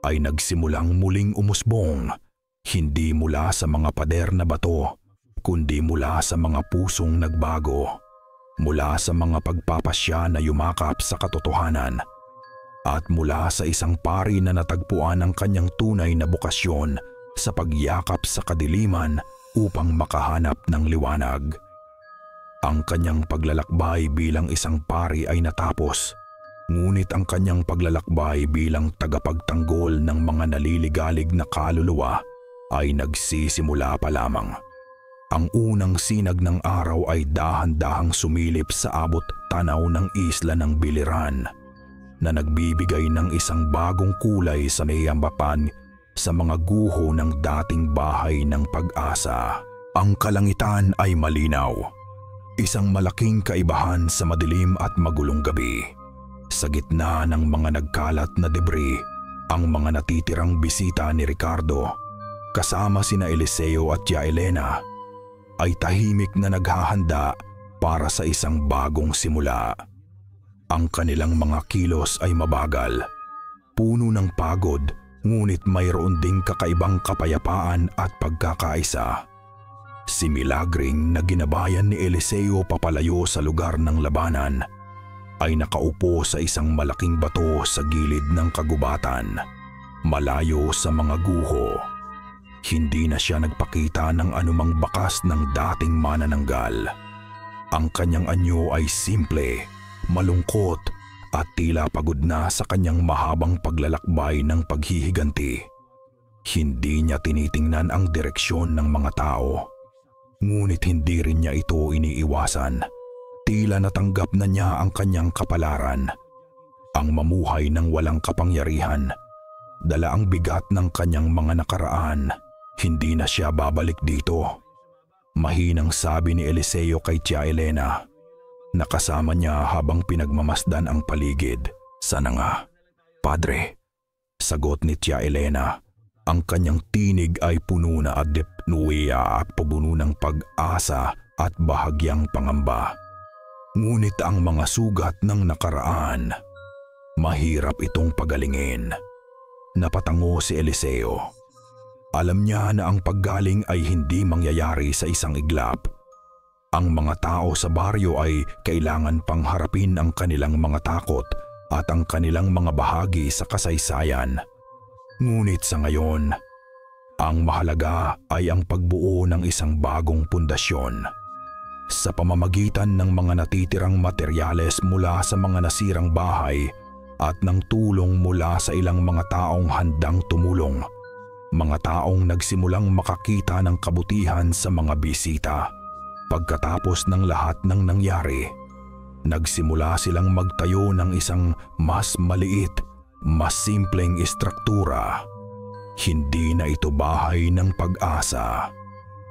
ay nagsimulang muling umusbong, hindi mula sa mga pader na bato, kundi mula sa mga pusong nagbago, mula sa mga pagpapasya na yumakap sa katotohanan, at mula sa isang pari na natagpuan ang kanyang tunay na bokasyon sa pagyakap sa kadiliman upang makahanap ng liwanag. Ang kanyang paglalakbay bilang isang pari ay natapos, ngunit ang kanyang paglalakbay bilang tagapagtanggol ng mga naliligalig na kaluluwa ay nagsisimula pa lamang. Ang unang sinag ng araw ay dahan-dahang sumilip sa abot tanaw ng isla ng Biliran, na nagbibigay ng isang bagong kulay sa mayambapan sa mga guho ng dating bahay ng pag-asa. Ang kalangitan ay malinaw, isang malaking kaibahan sa madilim at magulong gabi. Sa gitna ng mga nagkalat na debris, ang mga natitirang bisita ni Ricardo, kasama sina Eliseo at Tia Elena, ay tahimik na naghahanda para sa isang bagong simula. Ang kanilang mga kilos ay mabagal, puno ng pagod, ngunit mayroon ding kakaibang kapayapaan at pagkakaisa. Si Milagring na ginabayan ni Eliseo papalayo sa lugar ng labanan ay nakaupo sa isang malaking bato sa gilid ng kagubatan, malayo sa mga guho. Hindi na siya nagpakita ng anumang bakas ng dating manananggal. Ang kanyang anyo ay simple, malungkot at tila pagod na sa kanyang mahabang paglalakbay ng paghihiganti. Hindi niya tinitingnan ang direksyon ng mga tao, ngunit hindi rin niya ito iniiwasan. Tila natanggap na niya ang kanyang kapalaran, ang mamuhay ng walang kapangyarihan. Dala ang bigat ng kanyang mga nakaraan, hindi na siya babalik dito. Mahinang sabi ni Eliseo kay Tia Elena, nakasama niya habang pinagmamasdan ang paligid. Sana nga, Padre, sagot ni Tia Elena. Ang kanyang tinig ay puno na adepnuya at puno ng pag-asa at bahagyang pangamba. Ngunit ang mga sugat ng nakaraan Mahirap itong pagalingin. Napatango si Eliseo. Alam niya na ang paggaling ay hindi mangyayari sa isang iglap. Ang mga tao sa baryo ay kailangan pang harapin ang kanilang mga takot at ang kanilang mga bahagi sa kasaysayan. Ngunit sa ngayon, ang mahalaga ay ang pagbuo ng isang bagong pundasyon. Sa pamamagitan ng mga natitirang materyales mula sa mga nasirang bahay at ng tulong mula sa ilang mga taong handang tumulong, mga taong nagsimulang makakita ng kabutihan sa mga bisita. Pagkatapos ng lahat ng nangyari, nagsimula silang magtayo ng isang mas maliit, mas simpleng istruktura. Hindi na ito bahay ng pag-asa,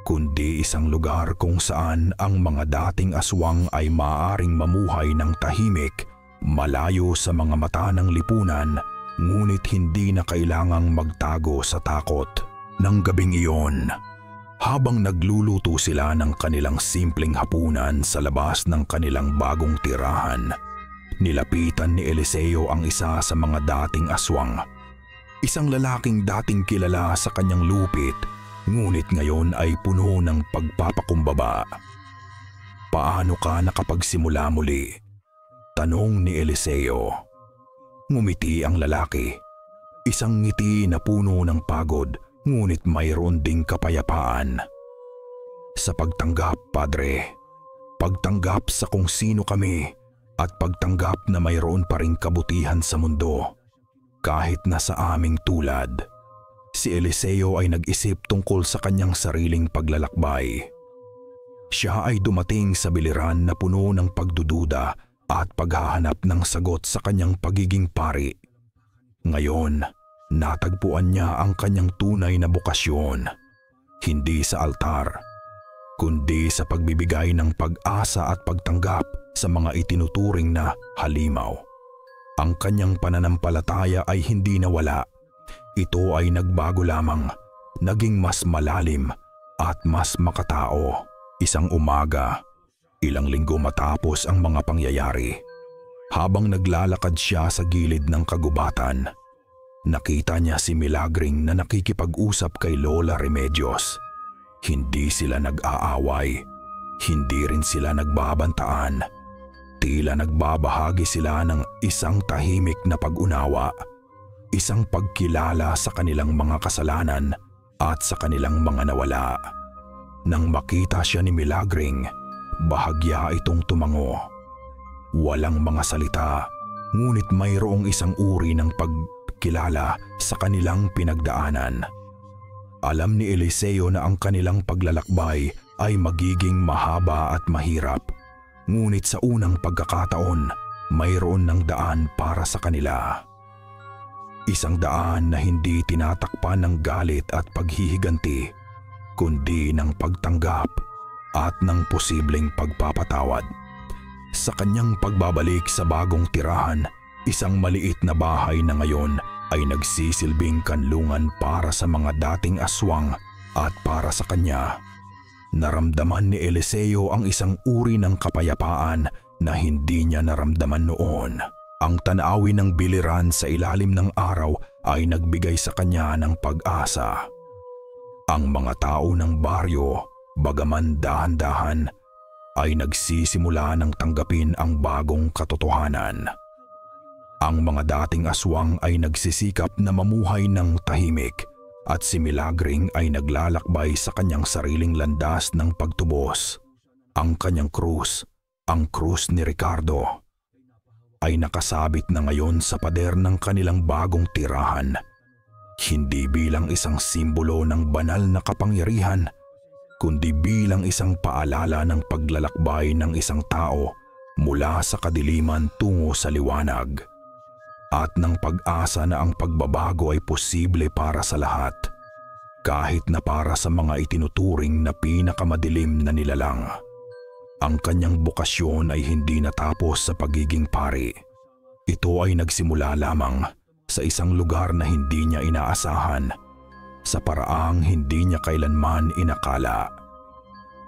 kundi isang lugar kung saan ang mga dating aswang ay maaaring mamuhay ng tahimik, malayo sa mga mata ng lipunan, ngunit hindi na kailangang magtago sa takot. Nang gabing iyon, habang nagluluto sila ng kanilang simpleng hapunan sa labas ng kanilang bagong tirahan, nilapitan ni Eliseo ang isa sa mga dating aswang. Isang lalaking dating kilala sa kanyang lupit, ngunit ngayon ay puno ng pagpapakumbaba. "Paano ka nakapagsimula muli?" tanong ni Eliseo. Ngumiti ang lalaki. Isang ngiti na puno ng pagod, ngunit mayroon ding kapayapaan. "Sa pagtanggap, Padre. Pagtanggap sa kung sino kami at pagtanggap na mayroon pa ring kabutihan sa mundo. Kahit na sa aming tulad." Si Eliseo ay nag-isip tungkol sa kanyang sariling paglalakbay. Siya ay dumating sa biliran na puno ng pagdududa at paghahanap ng sagot sa kanyang pagiging pari. Ngayon, natagpuan niya ang kanyang tunay na bokasyon, hindi sa altar, kundi sa pagbibigay ng pag-asa at pagtanggap sa mga itinuturing na halimaw. Ang kanyang pananampalataya ay hindi nawala. Ito ay nagbago lamang, naging mas malalim at mas makatao. Isang umaga, ilang linggo matapos ang mga pangyayari, habang naglalakad siya sa gilid ng kagubatan, nakita niya si Milagring na nakikipag-usap kay Lola Remedios. Hindi sila nag-aaway, hindi rin sila nagbabantaan. Tila nagbabahagi sila ng isang tahimik na pag-unawa, isang pagkilala sa kanilang mga kasalanan at sa kanilang mga nawala. Nang makita siya ni Milagring, bahagya itong tumango. Walang mga salita, ngunit mayroong isang uri ng pagkilala sa kanilang pinagdaanan. Alam ni Eliseo na ang kanilang paglalakbay ay magiging mahaba at mahirap. Ngunit sa unang pagkakataon, mayroon ng daan para sa kanila. Isang daan na hindi tinatakpan ng galit at paghihiganti, kundi ng pagtanggap at ng posibleng pagpapatawad. Sa kanyang pagbabalik sa bagong tirahan, isang maliit na bahay na ngayon ay nagsisilbing kanlungan para sa mga dating aswang at para sa kanya. Naramdaman ni Eliseo ang isang uri ng kapayapaan na hindi niya naramdaman noon. Ang tanawin ng biliran sa ilalim ng araw ay nagbigay sa kanya ng pag-asa. Ang mga tao ng baryo, bagaman dahan-dahan, ay nagsisimula ng tanggapin ang bagong katotohanan. Ang mga dating aswang ay nagsisikap na mamuhay ng tahimik, at si Milagring ay naglalakbay sa kanyang sariling landas ng pagtubos. Ang kanyang krus, ang krus ni Ricardo, ay nakasabit na ngayon sa pader ng kanilang bagong tirahan, hindi bilang isang simbolo ng banal na kapangyarihan, kundi bilang isang paalala ng paglalakbay ng isang tao mula sa kadiliman tungo sa liwanag, at ng pag-asa na ang pagbabago ay posible para sa lahat, kahit na para sa mga itinuturing na pinakamadilim na nilalang. Ang kanyang bokasyon ay hindi natapos sa pagiging pari. Ito ay nagsimula lamang sa isang lugar na hindi niya inaasahan, sa paraang hindi niya kailanman inakala.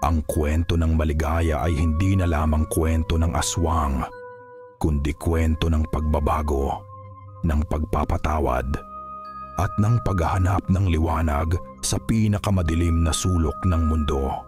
Ang kwento ng maligaya ay hindi na lamang kwento ng aswang, kundi kwento ng pagbabago, ng pagpapatawad, at ng paghahanap ng liwanag sa pinakamadilim na sulok ng mundo.